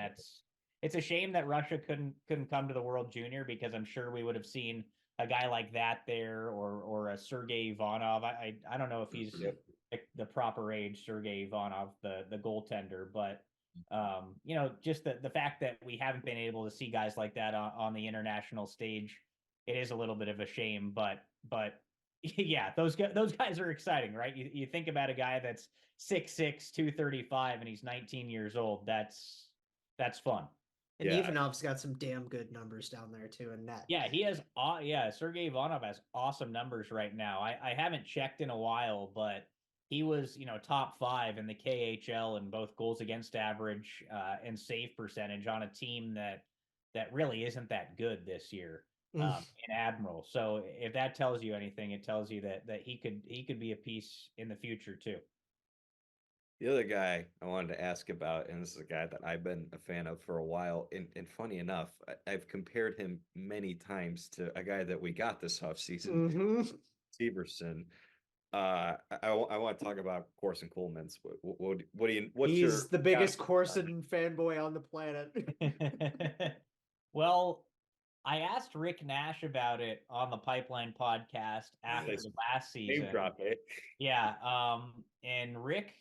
it's a shame that Russia couldn't come to the World Junior, because I'm sure we would have seen a guy like that there, or a Sergei Ivanov. I don't know if he's the proper age, Sergei Ivanov, the goaltender, but you know, just the fact that we haven't been able to see guys like that on the international stage, it is a little bit of a shame. But yeah, those guys are exciting, right? You think about a guy that's 6'6", 235, and he's 19 years old. That's fun. And Ivanov's got some damn good numbers down there too in net. Yeah, he has. Sergei Ivanov has awesome numbers right now. I haven't checked in a while, but he was, you know, top 5 in the KHL in both goals against average and save percentage on a team that really isn't that good this year. In Admiral. So if that tells you anything, it tells you that he could be a piece in the future too. The other guy I wanted to ask about, and this is a guy that I've been a fan of for a while, and funny enough, I've compared him many times to a guy that we got this offseason, Severson. I want to talk about Corson Coolmans. He's the biggest Corson fanboy on the planet. Well, I asked Rick Nash about it on the Pipeline podcast after the last season. Name drop it. Yeah. And Rick,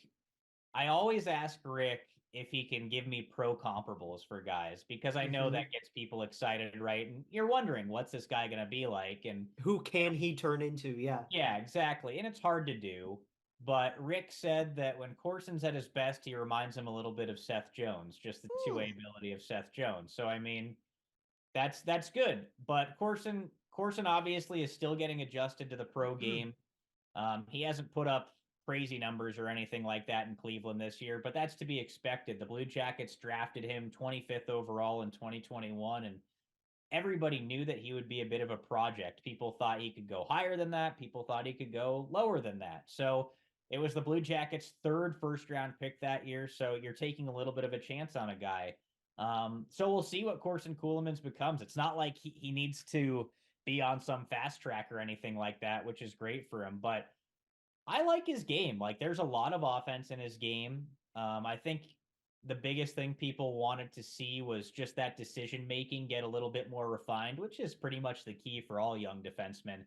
I always ask Rick if he can give me pro comparables for guys, because I know that gets people excited, right? And you're wondering, what's this guy going to be like? And who can he turn into? Yeah. Yeah, exactly. And it's hard to do. But Rick said that when Corson's at his best, he reminds him a little bit of Seth Jones, just the two-way ability of Seth Jones. So, I mean, that's good. But Corson obviously is still getting adjusted to the pro game. He hasn't put up crazy numbers or anything like that in Cleveland this year, but that's to be expected. The Blue Jackets drafted him 25th overall in 2021, and everybody knew that he would be a bit of a project. People thought he could go higher than that. People thought he could go lower than that. So it was the Blue Jackets' 3rd first-round pick that year, so you're taking a little bit of a chance on a guy. So we'll see what Corson Ceulemans becomes. It's not like he needs to be on some fast track or anything like that, which is great for him. But I like his game. Like, there's a lot of offense in his game. I think the biggest thing people wanted to see was just that decision-making get a little bit more refined, which is pretty much the key for all young defensemen.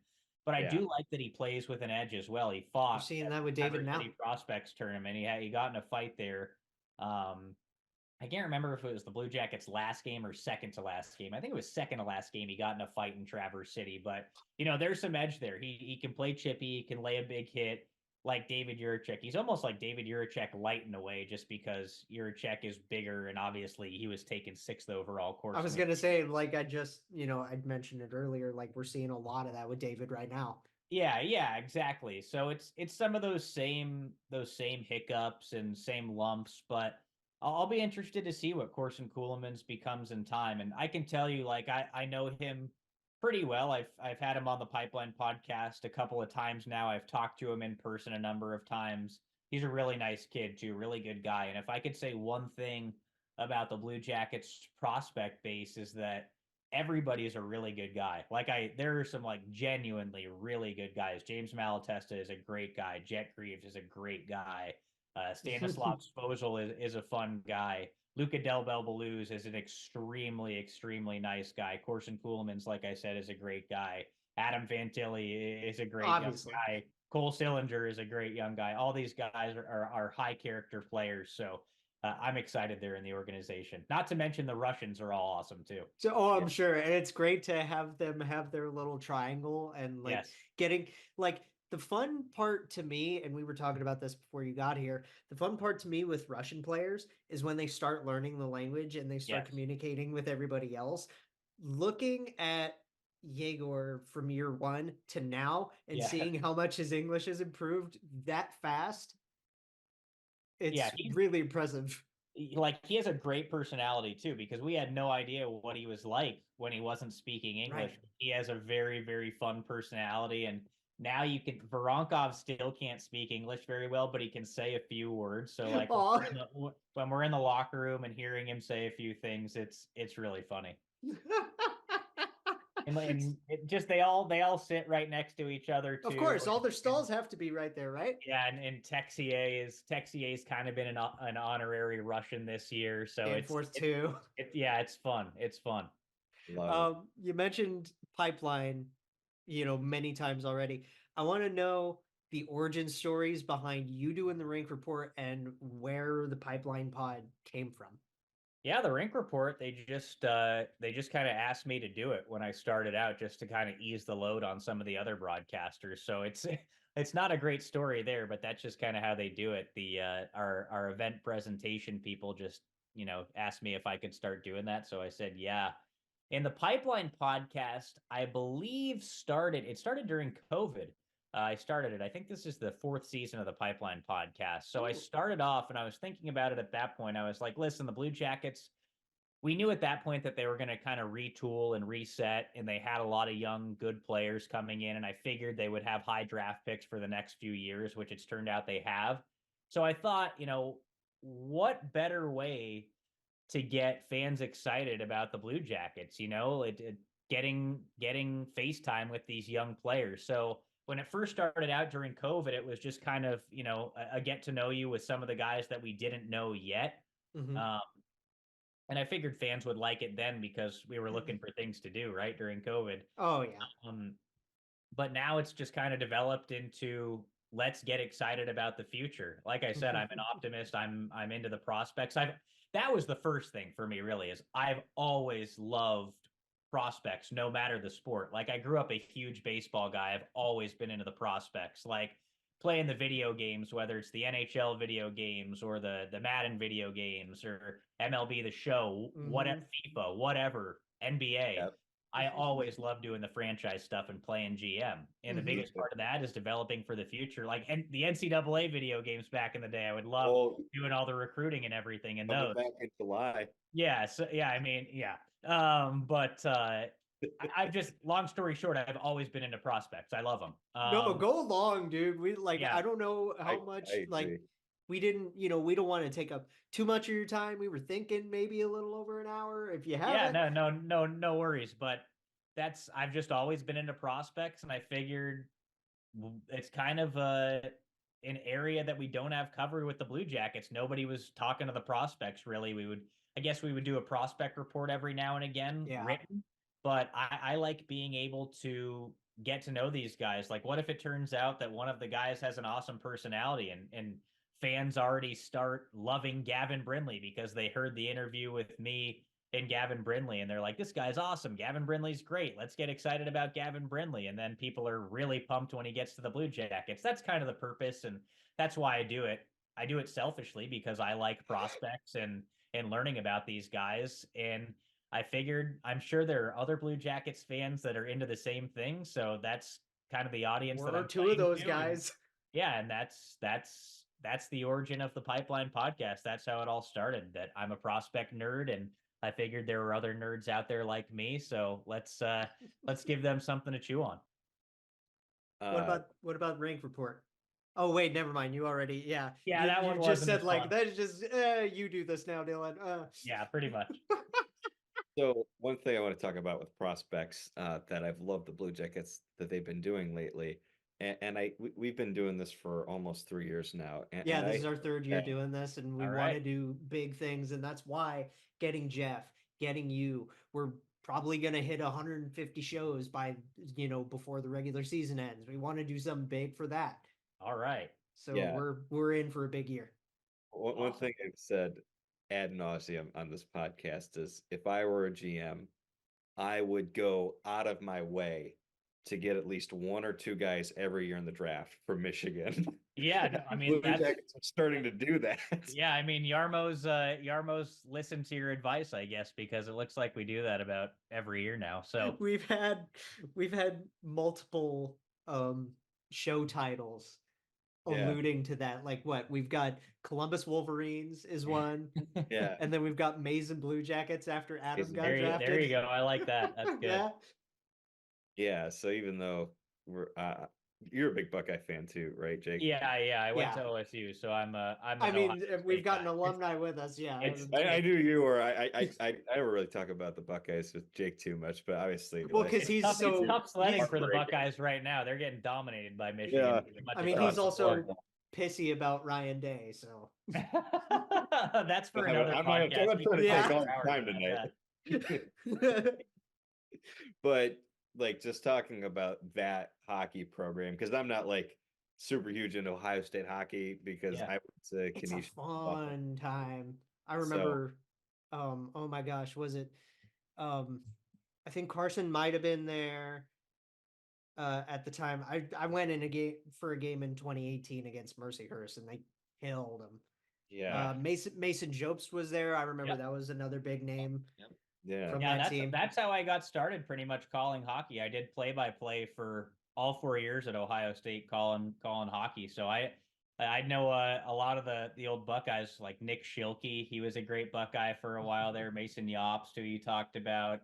But I do like that he plays with an edge as well. He fought. You're seeing that with David now. Prospects tournament. He got in a fight there. I can't remember if it was the Blue Jackets' last game or second to last game. I think it was second to last game. He got in a fight in Traverse City. But, you know, there's some edge there. He can play chippy. He can lay a big hit like David Jiricek. He's almost like David Jiricek light in a way, just because Jiricek is bigger, and obviously he was taken 6th overall. I was going to say, like, I'd mentioned it earlier, like, we're seeing a lot of that with David right now. Yeah, exactly. So it's some of those same hiccups and same lumps, but I'll be interested to see what Corson Ceulemans becomes in time. And I can tell you, like, I know him pretty well. I've had him on the Pipeline podcast a couple of times now. I've talked to him in person a number of times. He's a really nice kid too, really good guy. And if I could say one thing about the Blue Jackets prospect base, is that everybody is a really good guy. Like, there are some like genuinely really good guys. James Malatesta is a great guy. Jet Greaves is a great guy. Stanislav Svozil is a fun guy. Luca Del Belbaluz is an extremely, extremely nice guy. Corson Ceulemans, like I said, is a great guy. Adam Fantilli is a great young guy. Cole Sillinger is a great young guy. All these guys are high character players. So I'm excited they're in the organization. Not to mention the Russians are all awesome too. So, I'm sure. And it's great to have them have their little triangle and like getting like the fun part to me, and we were talking about this before you got here, the fun part to me with Russian players is when they start learning the language and they start communicating with everybody else. Looking at Yegor from year 1 to now and seeing how much his English has improved that fast, it's really impressive. like he has a great personality too, because we had no idea what he was like when he wasn't speaking English. Right. He has a very, very fun personality. And now you can, Voronkov still can't speak English very well, but he can say a few words. So like when we're in the locker room and hearing him say a few things, it's really funny. And they all sit right next to each other too. Of course, all their stalls have to be right there, right? Yeah, and Texier's kind of been an honorary Russian this year, so it's fun. It's fun. You mentioned pipeline, many times already. I want to know the origin stories behind you doing the Rink Report and where the pipeline pod came from. Yeah, the Rink Report, they just kind of asked me to do it when I started out, just to kind of ease the load on some of the other broadcasters. So it's not a great story there, but that's just kind of how they do it. The our event presentation people just, asked me if I could start doing that. So I said, yeah. And the Pipeline podcast, I believe it started during COVID. I started it. I think this is the 4th season of the Pipeline podcast. So I started off and I was thinking about it at that point. I was like, listen, the Blue Jackets, we knew at that point that they were going to kind of retool and reset, and they had a lot of young, good players coming in. And I figured they would have high draft picks for the next few years, which it's turned out they have. So I thought, what better way to get fans excited about the Blue Jackets, getting FaceTime with these young players. So when it first started out during COVID, it was just kind of, a get to know you with some of the guys that we didn't know yet. Mm-hmm. And I figured fans would like it then because we were looking for things to do, right, during COVID. Oh, yeah. But now it's just kind of developed into, let's get excited about the future. Like I said, I'm an optimist. I'm into the prospects. That was the first thing for me, really, is I've always loved prospects, no matter the sport. Like I grew up a huge baseball guy. I've always been into the prospects, like playing the video games, whether it's the NHL video games or the Madden video games or MLB The Show, FIFA, whatever, NBA. Yep. I always love doing the franchise stuff and playing GM. And the biggest part of that is developing for the future. Like the NCAA video games back in the day, I would love doing all the recruiting and everything in those. Back in July. Yeah. So yeah, I mean, yeah. But I've just, long story short, I've always been into prospects. I love them. No, go along, dude. I don't know how much, we didn't, we don't want to take up too much of your time. We were thinking maybe a little over an hour. If you have no worries. But I've just always been into prospects, and I figured it's kind of an area that we don't have covered with the Blue Jackets. Nobody was talking to the prospects, really. I guess we would do a prospect report every now and again, written. But I like being able to get to know these guys. Like, what if it turns out that one of the guys has an awesome personality and fans already start loving Gavin Brindley because they heard the interview with me and Gavin Brindley, and they're like, this guy's awesome. Gavin Brindley's great. Let's get excited about Gavin Brindley. And then people are really pumped when he gets to the Blue Jackets. That's kind of the purpose, and that's why I do it. I do it selfishly because I like prospects and learning about these guys. And I figured, I'm sure there are other Blue Jackets fans that are into the same thing. So that's kind of the audience that I'm two of those guys. Yeah. And that's the origin of the Pipeline podcast. That's how it all started, that I'm a prospect nerd, and I figured there were other nerds out there like me. So let's give them something to chew on. What about Rink Report? Oh wait, never mind. You already, that one just said like that's just you do this now, Dylan. Yeah, pretty much. So one thing I want to talk about with prospects that I've loved the Blue Jackets that they've been doing lately, and we've been doing this for almost 3 years now. This is our 3rd year doing this, and we want to do big things, and that's why getting Jeff, getting you, we're probably gonna hit 150 shows by before the regular season ends. We want to do something big for that. All right. So we're in for a big year. One thing I've said ad nauseum on this podcast is, if I were a GM, I would go out of my way to get at least 1 or 2 guys every year in the draft from Michigan. Yeah, no, I mean, that's starting to do that. Yeah, I mean, Yarmo's listened to your advice, I guess, because it looks like we do that about every year now. So we've had multiple show titles alluding to that. Like what we've got Columbus Wolverines is one. Yeah. And then we've got Mason Blue Jackets after Adam got There drafted. you go. I like that. That's good. Yeah. Yeah. So even though you're a big Buckeye fan too, right, Jake? Yeah. I went Yeah. to OSU, so I'm a I mean, Ohio we've State got an guy. alumni with us. Yeah. I do you, or I never really talk about the Buckeyes with Jake too much, but obviously, Well, because he's It's so tough sledding he's- for the heartbreaking. Buckeyes right now. They're getting dominated by Michigan. Yeah. pretty much I mean, across he's the also board. pissy about Ryan Day. So That's for another I'm podcast. not We trying to can take talk all for hours time about tonight. that. But like just talking about that hockey program, because I'm not like super huge into Ohio State hockey because Yeah. I went to it's a Canisius. fun time. I So- remember, oh my gosh, was it? I think Carson might have been there at the time. I went in a game in 2018 against Mercyhurst, and they killed him. Yeah. Mason Jobst was there. I remember Yep. that was another big name. Yeah. From Yeah, that team. that's how I got started pretty much calling hockey. I did play-by-play for all 4 years at Ohio State calling hockey. So I know a lot of the old Buckeyes, like Nick Schilke. He was a great Buckeye for a while there. Mason Jobst, who you talked about.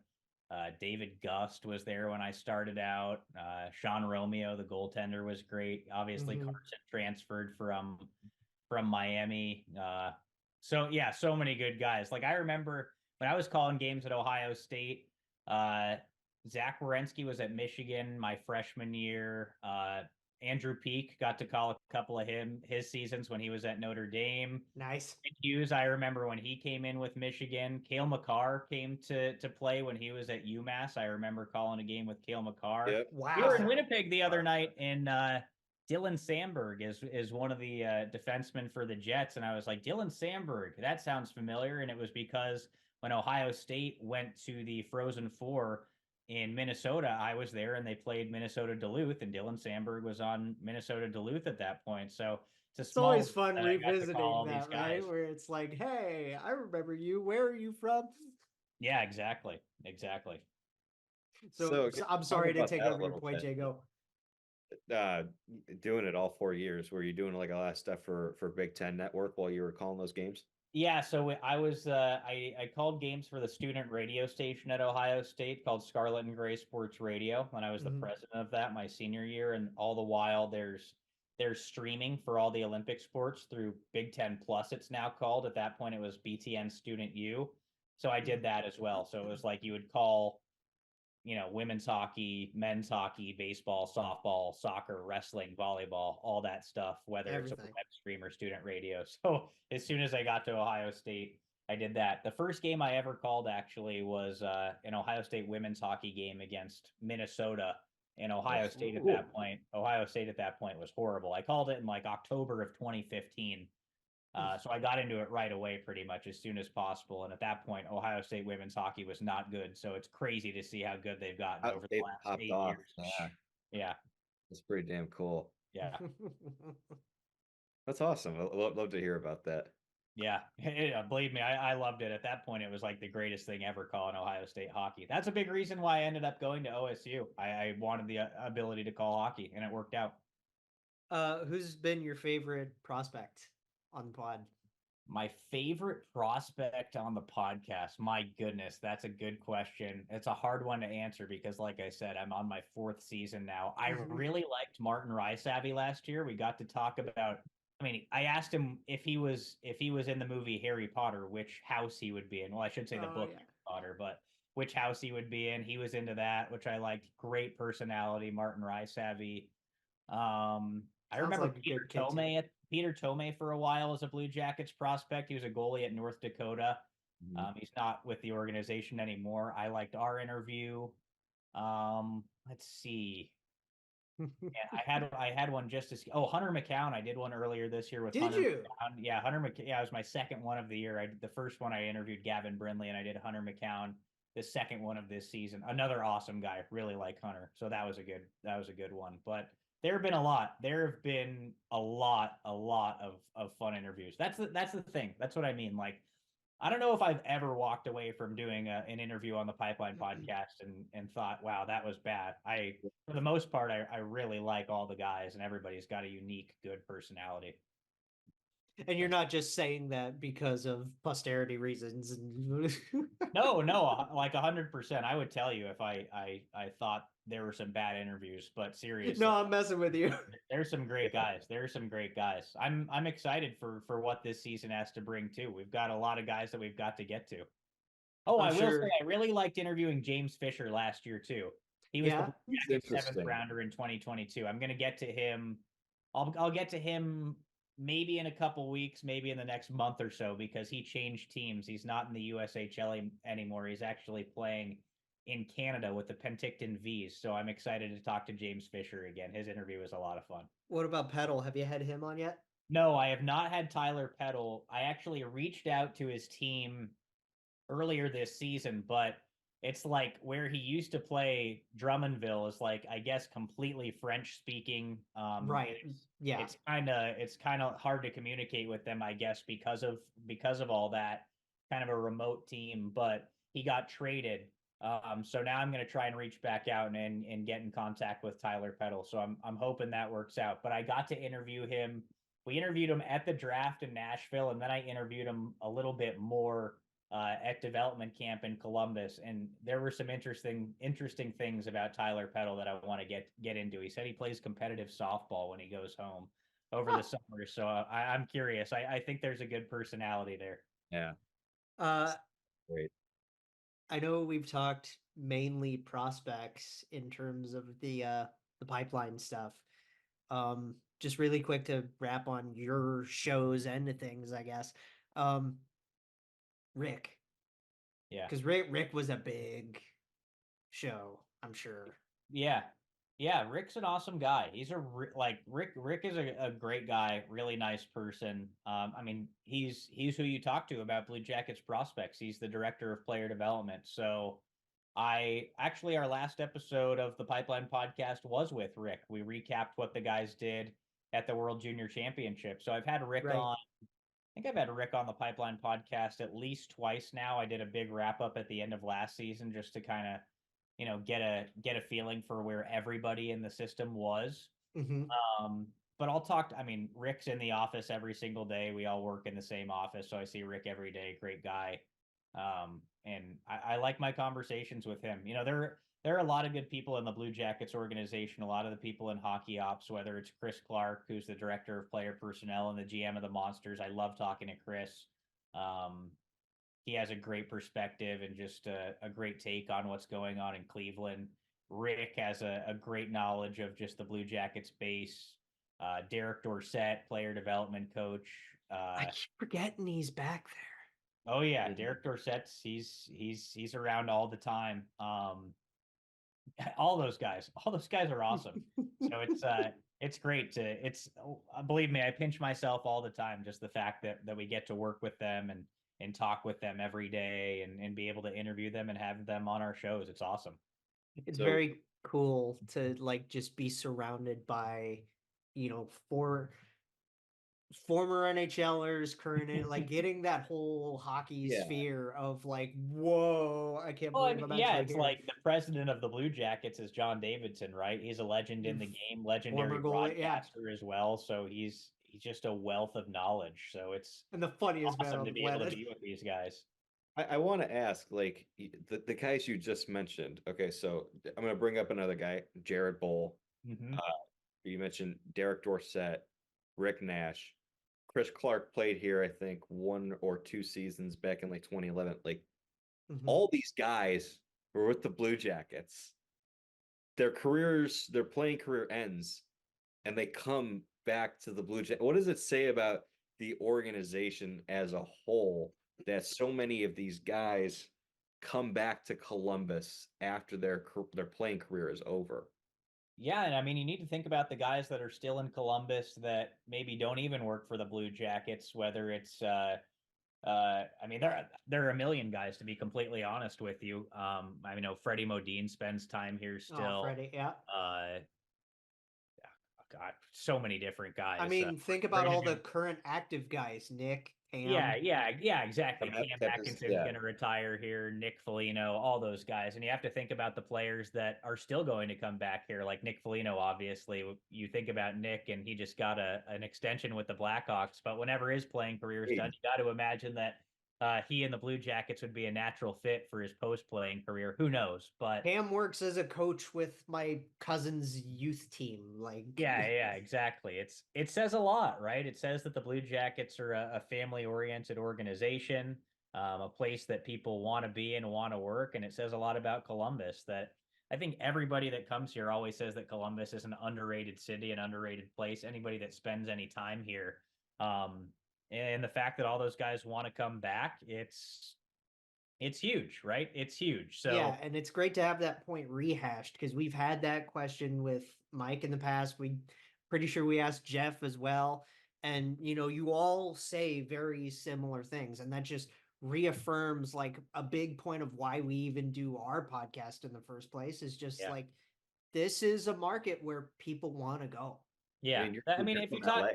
David Gust was there when I started out. Sean Romeo, the goaltender, was great. Obviously, Mhm. Carson transferred from Miami. So yeah, so many good guys. Like I remember when I was calling games at Ohio State, Zach Wierenski was at Michigan my freshman year. Andrew Peak got to call a couple of his seasons when he was at Notre Dame. Nice. Hughes, I remember when he came in with Michigan. Cale Makar came to play when he was at UMass. I remember calling a game with Cale Makar. Yep. Wow. We were in Winnipeg the other night, and Dylan Sandberg is one of the defensemen for the Jets, and I was like, Dylan Sandberg, that sounds familiar, and it was because when Ohio State went to the Frozen Four in Minnesota, I was there, and they played Minnesota Duluth, and Dylan Sandberg was on Minnesota Duluth at that point. So it's always world fun that I got to revisiting call all that, these right? guys. Where it's like, hey, I remember you. Where are you from? Yeah, exactly. So I'm sorry to about take that a over your little point, bit. Jago. Doing it all 4 years. Were you doing like a lot of stuff for Big Ten Network while you were calling those games? Yeah, so I was I called games for the student radio station at Ohio State called Scarlet and Gray Sports Radio when I was the Mhm. president of that my senior year, and all the while there's streaming for all the Olympic sports through Big Ten Plus. It's now called. At that point, it was BTN Student U. So I did that as well. So it was like you would call, women's hockey, men's hockey, baseball, softball, soccer, wrestling, volleyball, all that stuff, whether it's a Everything. web stream or student radio. So as soon as I got to Ohio State, I did that. The first game I ever called actually was an Ohio State women's hockey game against Minnesota. And Ohio State at that point was horrible. I called it in like October of 2015. So I got into it right away pretty much as soon as possible. And at that point, Ohio State women's hockey was not good. So it's crazy to see how good they've gotten over the last 8 years. Yeah. It's pretty damn cool. Yeah. That's awesome. I love to hear about that. Yeah. Believe me, I loved it. At that point, it was like the greatest thing ever calling Ohio State hockey. That's a big reason why I ended up going to OSU. I wanted the ability to call hockey, and it worked out. Who's been your favorite prospect on the pod? My favorite prospect on the podcast. My goodness, that's a good question. It's a hard one to answer because, like I said, I'm on my 4th season now. I really liked Martin Rysavy last year. We got to talk about. I mean, I asked him if he was in the movie Harry Potter, which house he would be in. Well, I should say the book Harry Potter, but which house he would be in. He was into that, which I liked. Great personality, Martin Rysavy. I remember like Peter Tomei for a while as a Blue Jackets prospect. He was a goalie at North Dakota. He's not with the organization anymore. I liked our interview. Let's see. Yeah, I had one just as Hunter McCown. I did one earlier this year with Did Hunter you? McCown. Yeah, Hunter McCown. Yeah, it was my second one of the year. The first one I interviewed Gavin Brindley, and I did Hunter McCown. The second one of this season. Another awesome guy. Really like Hunter. So that was a good one. But there have been a lot. There have been a lot of fun interviews. That's the thing. That's what I mean. Like I don't know if I've ever walked away from doing an interview on the Pipeline podcast and thought, wow, that was bad. For the most part, I really like all the guys, and everybody's got a unique, good personality. And you're not just saying that because of posterity reasons. No, like 100%. I would tell you if I thought there were some bad interviews, but seriously, no, I'm messing with you. There's some great guys. There's some great guys. I'm excited for what this season has to bring too. We've got a lot of guys that we've got to get to. Oh, I will say I really liked interviewing James Fisher last year too. He was the 7th rounder in 2022. I'm going to get to him. I'll get to him maybe in a couple weeks, maybe in the next month or so, because he changed teams. He's not in the USHL anymore. He's actually playing in Canada with the Penticton V's. So I'm excited to talk to James Fisher again. His interview was a lot of fun. What about Peddle? Have you had him on yet? No, I have not had Tyler Peddle. I actually reached out to his team earlier this season, but it's like where he used to play, Drummondville, is like, I guess, completely French speaking. Right. Yeah. It's kind of hard to communicate with them, I guess, because of all that, kind of a remote team, but he got traded. So now I'm going to try and reach back out and get in contact with Tyler Peddle. So I'm hoping that works out, but I got to interview him. We interviewed him at the draft in Nashville, and then I interviewed him a little bit more at development camp in Columbus, and there were some interesting things about Tyler Peddle that I want to get into. He said he plays competitive softball when he goes home over the summer, so I'm curious. I think there's a good personality there. Yeah. Great. I know we've talked mainly prospects in terms of the pipeline stuff. Just really quick to wrap on your show's end of things, I guess. Rick. Yeah. Because Rick was a big show, I'm sure. Yeah. Rick's an awesome guy. He's Rick is a great guy, really nice person. I mean, he's who you talk to about Blue Jackets prospects. He's the director of player development. So our last episode of the Pipeline podcast was with Rick. We recapped what the guys did at the World Junior Championship. So I've had Rick on. I think I've had Rick on the Pipeline podcast at least twice now. I did a big wrap up at the end of last season just to kind of, get a feeling for where everybody in the system was. Mm-hmm. But I'll talk. I mean, Rick's in the office every single day. We all work in the same office, so I see Rick every day. Great guy. And I like my conversations with him. There are a lot of good people in the Blue Jackets organization, a lot of the people in hockey ops, whether it's Chris Clark, who's the director of player personnel and the GM of the Monsters. I love talking to Chris. He has a great perspective and just a great take on what's going on in Cleveland. Rick has a great knowledge of just the Blue Jackets base. Derek Dorsett, player development coach. I keep forgetting he's back there. Oh yeah, Derek Dorsett's he's around all the time. All those guys are awesome. So it's great believe me, I pinch myself all the time, just the fact that we get to work with them and talk with them every day and be able to interview them and have them on our shows. It's awesome. It's very cool to just be surrounded by, former NHLers, current, getting that whole hockey sphere of whoa, I can't believe I'm it's here. Like the president of the Blue Jackets is John Davidson, right? He's a legend in the game, legendary broadcaster as well. So he's just a wealth of knowledge. So it's and the funniest awesome man to be able to be with these guys. I want to ask, the guys you just mentioned. Okay, so I'm going to bring up another guy, Jared Bowl. Mm-hmm. You mentioned Derek Dorsett, Rick Nash. Chris Clark played here, I think, 1 or 2 seasons back in 2011. All these guys were with the Blue Jackets. Their playing career ends, and they come back to the Blue Jackets. What does it say about the organization as a whole that so many of these guys come back to Columbus after their playing career is over? Yeah, and I mean, you need to think about the guys that are still in Columbus that maybe don't even work for the Blue Jackets, whether it's I mean, there are a million guys, to be completely honest with you. I know Freddie Modine spends time here still. Oh, Freddie, yeah. God, so many different guys. I mean, think about all the current active guys: Nick, Yeah, Cam. yeah, exactly. Kep- Cam Kep is- Atkinson's yeah. going to retire here, Nick Foligno, all those guys. And you have to think about the players that are still going to come back here, like Nick Foligno, obviously. You think about Nick, and he just got an extension with the Blackhawks. But whenever his playing career is done, you got to imagine that he and the Blue Jackets would be a natural fit for his post-playing career. Who knows? But Cam works as a coach with my cousin's youth team. Like, yeah, exactly. It says a lot, right? It says that the Blue Jackets are a family-oriented organization, a place that people want to be and want to work, and it says a lot about Columbus. That I think everybody that comes here always says that Columbus is an underrated city, an underrated place. Anybody that spends any time here, and the fact that all those guys want to come back, it's huge, right? It's huge. So yeah, and it's great to have that point rehashed because we've had that question with Mike in the past. We pretty sure we asked Jeff as well. And you all say very similar things, and that just reaffirms like a big point of why we even do our podcast in the first place is just yeah. like this is a market where people want to go. Yeah. I mean, if you talk,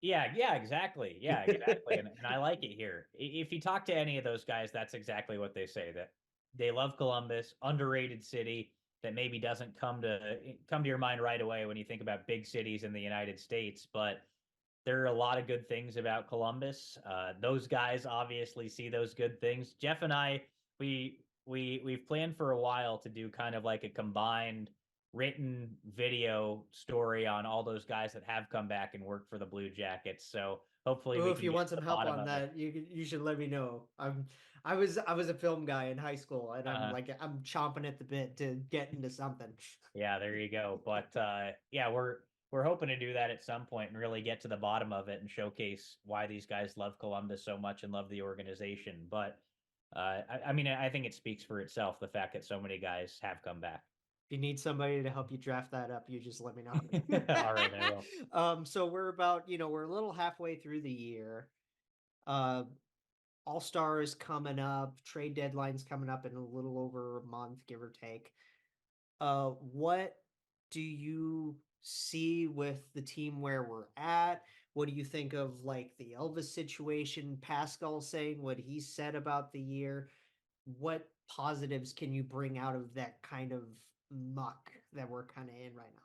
yeah, exactly. Yeah, exactly. And I like it here. If you talk to any of those guys, that's exactly what they say, that they love Columbus, underrated city that maybe doesn't come to your mind right away when you think about big cities in the United States, but there are a lot of good things about Columbus. Those guys obviously see those good things. Jeff and I, we've planned for a while to do kind of like a combined written video story on all those guys that have come back and worked for the Blue Jackets. So hopefully, if you want some help on that, you should let me know. I was a film guy in high school, and I'm chomping at the bit to get into something. Yeah, there you go. But yeah, we're hoping to do that at some point and really get to the bottom of it and showcase why these guys love Columbus so much and love the organization. But I mean, I think it speaks for itself, the fact that so many guys have come back. If you need somebody to help you draft that up, you just let me know. All right, I will. So we're about, we're a little halfway through the year. All-Star is coming up. Trade deadline's coming up in a little over a month, give or take. What do you see with the team where we're at? What do you think of like the Elvis situation? Pascal saying what he said about the year. What positives can you bring out of that kind of muck that we're kind of in right now?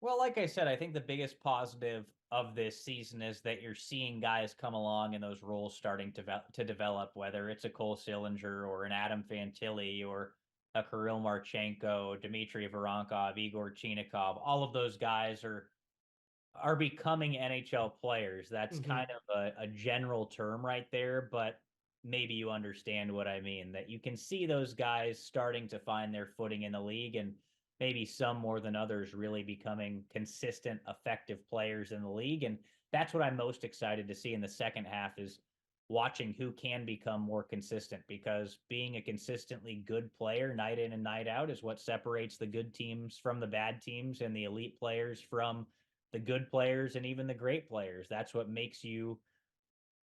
Well, like I said, I think the biggest positive of this season is that you're seeing guys come along and those roles starting to develop, whether it's a Cole Sillinger or an Adam Fantilli or a Kirill Marchenko, Dmitry Voronkov, Igor Chinikov. All of those guys are becoming NHL players. That's kind of a general term right there, but maybe you understand what I mean, that you can see those guys starting to find their footing in the league, and maybe some more than others really becoming consistent, effective players in the league. And that's what I'm most excited to see in the second half, is watching who can become more consistent, because being a consistently good player night in and night out is what separates the good teams from the bad teams and the elite players from the good players and even the great players. That's what makes you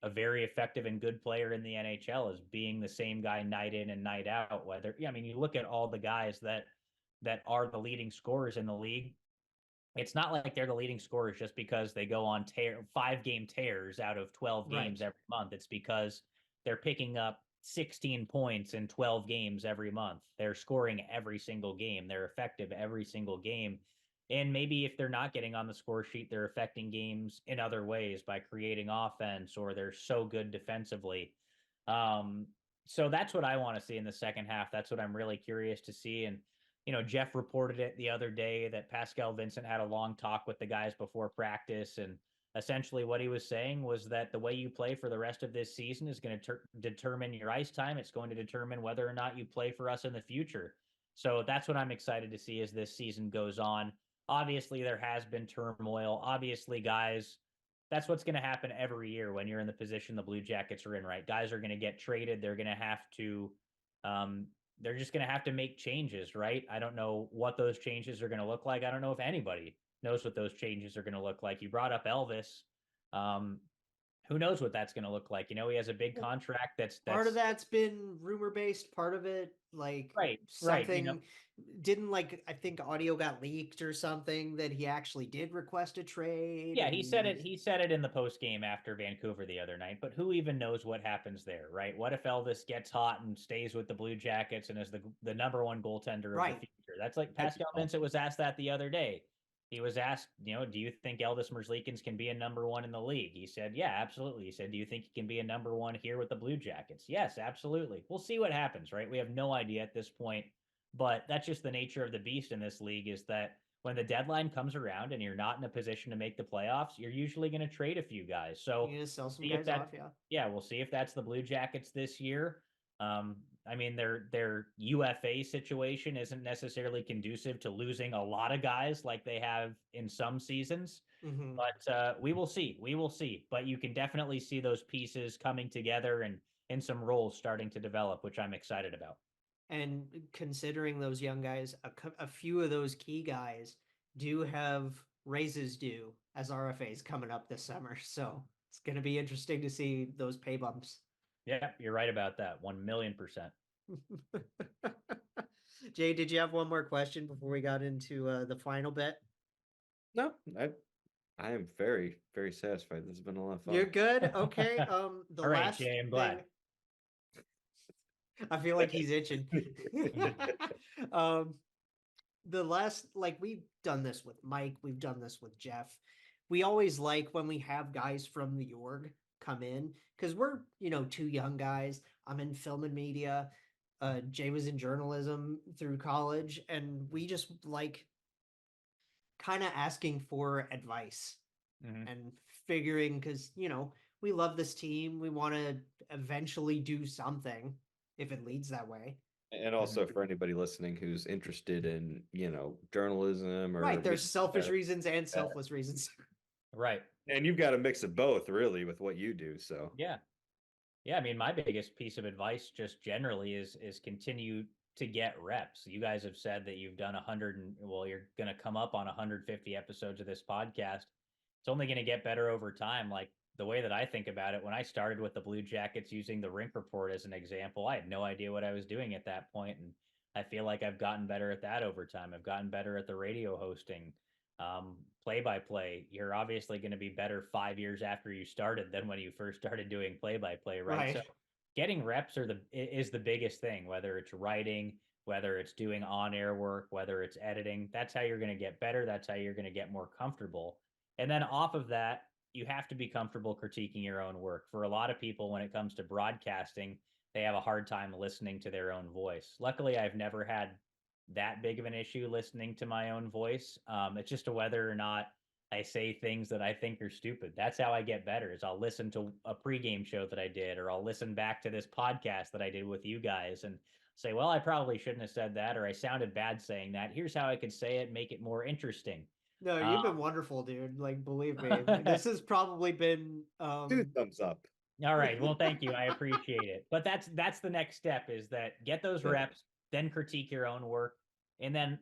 a very effective and good player in the NHL, is being the same guy night in and night out. Whether, I mean, you look at all the guys that are the leading scorers in the league. It's not like they're the leading scorers just because they go on 5-game tears out of 12 games every month. It's because they're picking up 16 points in 12 games every month. They're scoring every single game. They're effective every single game. And maybe if they're not getting on the score sheet, they're affecting games in other ways by creating offense, or they're so good defensively. So that's what I want to see in the second half. That's what I'm really curious to see. And, Jeff reported it the other day that Pascal Vincent had a long talk with the guys before practice. And essentially what he was saying was that the way you play for the rest of this season is going to determine your ice time. It's going to determine whether or not you play for us in the future. So that's what I'm excited to see as this season goes on. Obviously, there has been turmoil. Obviously, guys, that's what's going to happen every year when you're in the position the Blue Jackets are in, right? Guys are going to get traded. They're going to have to, they're just going to have to make changes, right? I don't know what those changes are going to look like. I don't know if anybody knows what those changes are going to look like. You brought up Elvis. who knows what that's going to look like? He has a big contract. That's part of that's been rumor based. Part of it, like right. something didn't like. I think audio got leaked or something that he actually did request a trade. Yeah, he said it. He said it in the post game after Vancouver the other night. But who even knows what happens there, right? What if Elvis gets hot and stays with the Blue Jackets and is the number one goaltender of the future? That's like Pascal Vincent was asked that the other day. He was asked, do you think Elvis Merzlikins can be a number one in the league? He said, yeah, absolutely. He said, do you think he can be a number one here with the Blue Jackets? Yes, absolutely. We'll see what happens, right? We have no idea at this point, but that's just the nature of the beast in this league, is that when the deadline comes around and you're not in a position to make the playoffs, you're usually going to trade a few guys. So you're gonna sell some guys off, yeah, we'll see if that's the Blue Jackets this year. I mean, their UFA situation isn't necessarily conducive to losing a lot of guys like they have in some seasons, but we will see. We will see. But you can definitely see those pieces coming together and some roles starting to develop, which I'm excited about. And considering those young guys, a few of those key guys do have raises due as RFAs coming up this summer. So it's going to be interesting to see those pay bumps. Yeah, you're right about that. 1,000,000%. Jay, did you have one more question before we got into the final bet? No, I am very, very satisfied. This has been a lot of fun. You're good? Okay. All right, Jay, I'm glad. I feel like he's itching. The last, like, we've done this with Mike, we've done this with Jeff. We always like when we have guys from the org come in, because we're, two young guys. I'm in film and media. Jay was in journalism through college, and we just like kind of asking for advice and figuring, because, we love this team. We want to eventually do something if it leads that way. And also for anybody listening who's interested in, journalism or right, there's selfish reasons and selfless reasons. Right. And you've got a mix of both really with what you do. So yeah. I mean, my biggest piece of advice just generally is continue to get reps. You guys have said that you've done 100 and you're going to come up on 150 episodes of this podcast. It's only going to get better over time. Like the way that I think about it, when I started with the Blue Jackets, using the Rink Report as an example, I had no idea what I was doing at that point. And I feel like I've gotten better at that over time. I've gotten better at the radio hosting, play-by-play. You're obviously going to be better 5 years after you started than when you first started doing play-by-play, right? So getting reps is the biggest thing, whether it's writing, whether it's doing on-air work, whether it's editing. That's how you're going to get better. That's how you're going to get more comfortable. And then off of that, you have to be comfortable critiquing your own work. For a lot of people, when it comes to broadcasting, they have a hard time listening to their own voice. Luckily, I've never had that big of an issue listening to my own voice. It's just whether or not I say things that I think are stupid. That's how I get better, is I'll listen to a pregame show that I did, or I'll listen back to this podcast that I did with you guys and say, well, I probably shouldn't have said that, or I sounded bad saying that. Here's how I could say it, make it more interesting. No, you've been wonderful, dude. Like, believe me, this has probably been 2 thumbs up. All right. Well, thank you. I appreciate it. But that's the next step, is that get those reps, then critique your own work. And then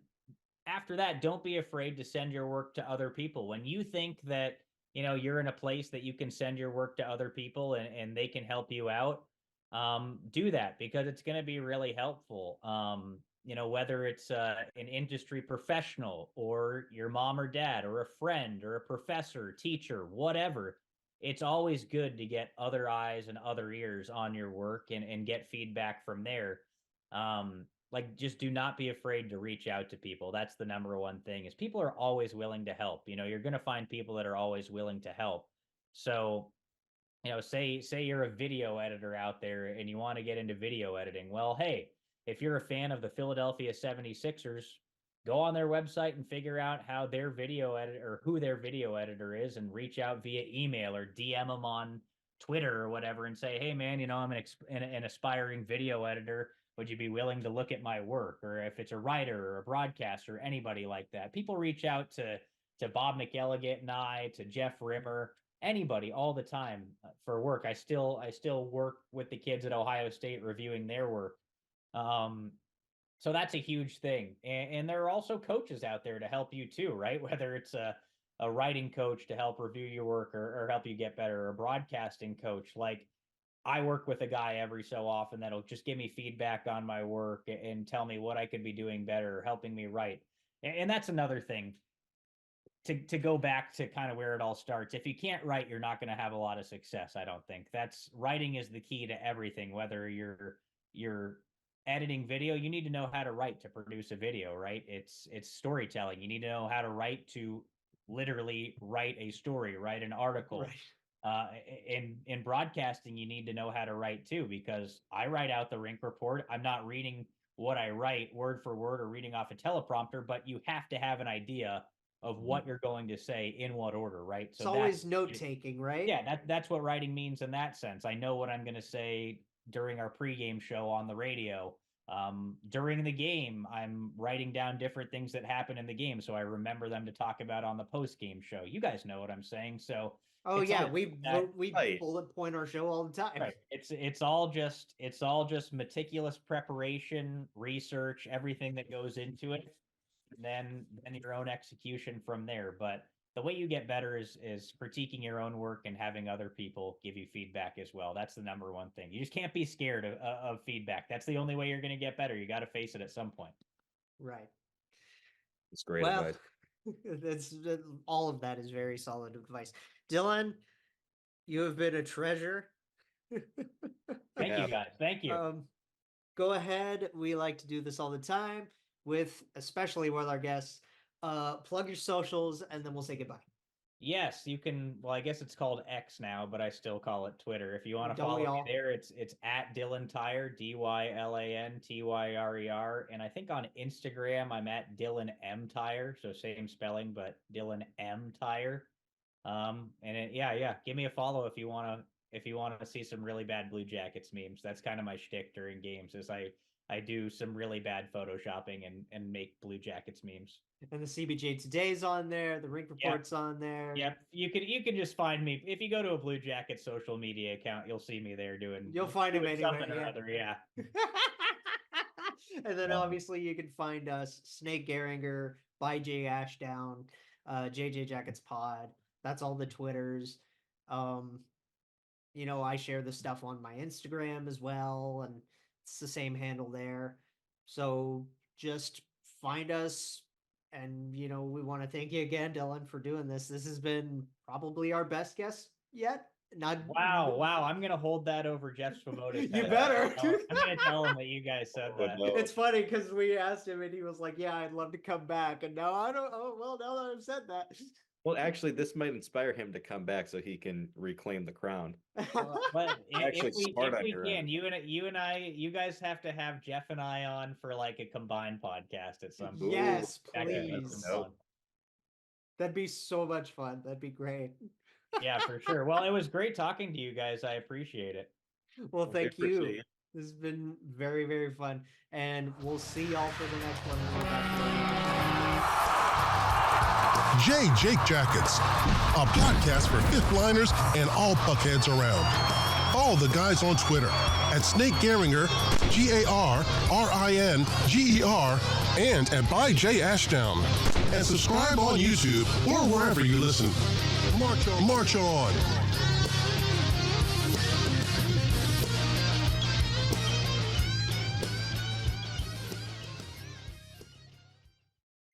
after that, don't be afraid to send your work to other people. When you think that, you're in a place that you can send your work to other people and they can help you out, do that, because it's going to be really helpful. Whether it's an industry professional or your mom or dad or a friend or a professor, teacher, whatever, it's always good to get other eyes and other ears on your work and get feedback from there. Just do not be afraid to reach out to people. That's the number one thing, is people are always willing to help. You're going to find people that are always willing to help. So, say you're a video editor out there and you want to get into video editing. Well, hey, if you're a fan of the Philadelphia 76ers, go on their website and figure out how their video editor, or who their video editor is, and reach out via email or DM them on Twitter or whatever and say, hey man, I'm an aspiring video editor. Would you be willing to look at my work? Or if it's a writer or a broadcaster, anybody like that. People reach out to Bob McElligott and I, to Jeff Rimmer, anybody all the time for work. I still work with the kids at Ohio State reviewing their work. So that's a huge thing. And there are also coaches out there to help you too, right? Whether it's a a writing coach to help review your work or help you get better, or a broadcasting coach. Like, I work with a guy every so often that'll just give me feedback on my work and tell me what I could be doing better, or helping me write. And that's another thing. To go back to kind of where it all starts. If you can't write, you're not going to have a lot of success. I don't think writing is the key to everything. Whether you're editing video, you need to know how to write to produce a video, right? It's storytelling. You need to know how to write to literally write a story, write an article. Right. In broadcasting, you need to know how to write too, because I write out the Rink Report. I'm not reading what I write word for word or reading off a teleprompter, but you have to have an idea of what you're going to say in what order, right? So it's always note-taking, right? Yeah, that's what writing means in that sense. I know what I'm going to say during our pregame show on the radio. During the game, I'm writing down different things that happen in the game, so I remember them to talk about on the post-game show. You guys know what I'm saying. So we bullet point our show all the time. Right. It's all just meticulous preparation, research, everything that goes into it. And then your own execution from there. But the way you get better is critiquing your own work and having other people give you feedback as well. That's the number one thing. You just can't be scared of feedback. That's the only way you're going to get better. You got to face it at some point. Right. It's great advice. All of that is very solid advice. Dylan, you have been a treasure. Thank you, guys. Thank you. Go ahead. We like to do this all the time, especially with our guests. Plug your socials and then we'll say goodbye. Yes, you can. Well, I guess it's called X now, but I still call it Twitter. If you want to follow me there, it's at Dylan Tyrer, DYLAN TYRER. And I think on Instagram, I'm at Dylan M Tyrer. So same spelling, but Dylan M Tyrer. Give me a follow if you want to see some really bad Blue Jackets memes. That's kind of my shtick during games, is I do some really bad photoshopping and make Blue Jackets memes. And the CBJ Today's on there. The Rink Report's on there. Yep. You can just find me. If you go to a Blue Jackets social media account, you'll see me there doing. You'll find him anyway. Something or other, yeah. And then obviously you can find us, Snake Gehringer, by Jay Ashdown, JJ Jackets Pod. That's all the Twitters. I share the stuff on my Instagram as well, and it's the same handle there. So just find us. And, we want to thank you again, Dylan, for doing this. This has been probably our best guest yet. Wow. I'm going to hold that over Jeff Swoboda's head. You better. I'm going to tell him that you guys said that. It's funny because we asked him and he was like, yeah, I'd love to come back. And now now that I've said that. Well, actually, this might inspire him to come back so he can reclaim the crown. But if we can, you guys have to have Jeff and I on for like a combined podcast at some point. Yes, please. That'd be so much fun. That'd be great. Yeah, for sure. Well, it was great talking to you guys. I appreciate it. Well, thank you. This has been very, very fun. And we'll see y'all for the next one. Jake Jackets, a podcast for fifth liners and all puckheads around. Follow the guys on Twitter at Snake Gehringer, GARRINGER, and at by Jay Ashdown. And subscribe on YouTube or wherever you listen. March on.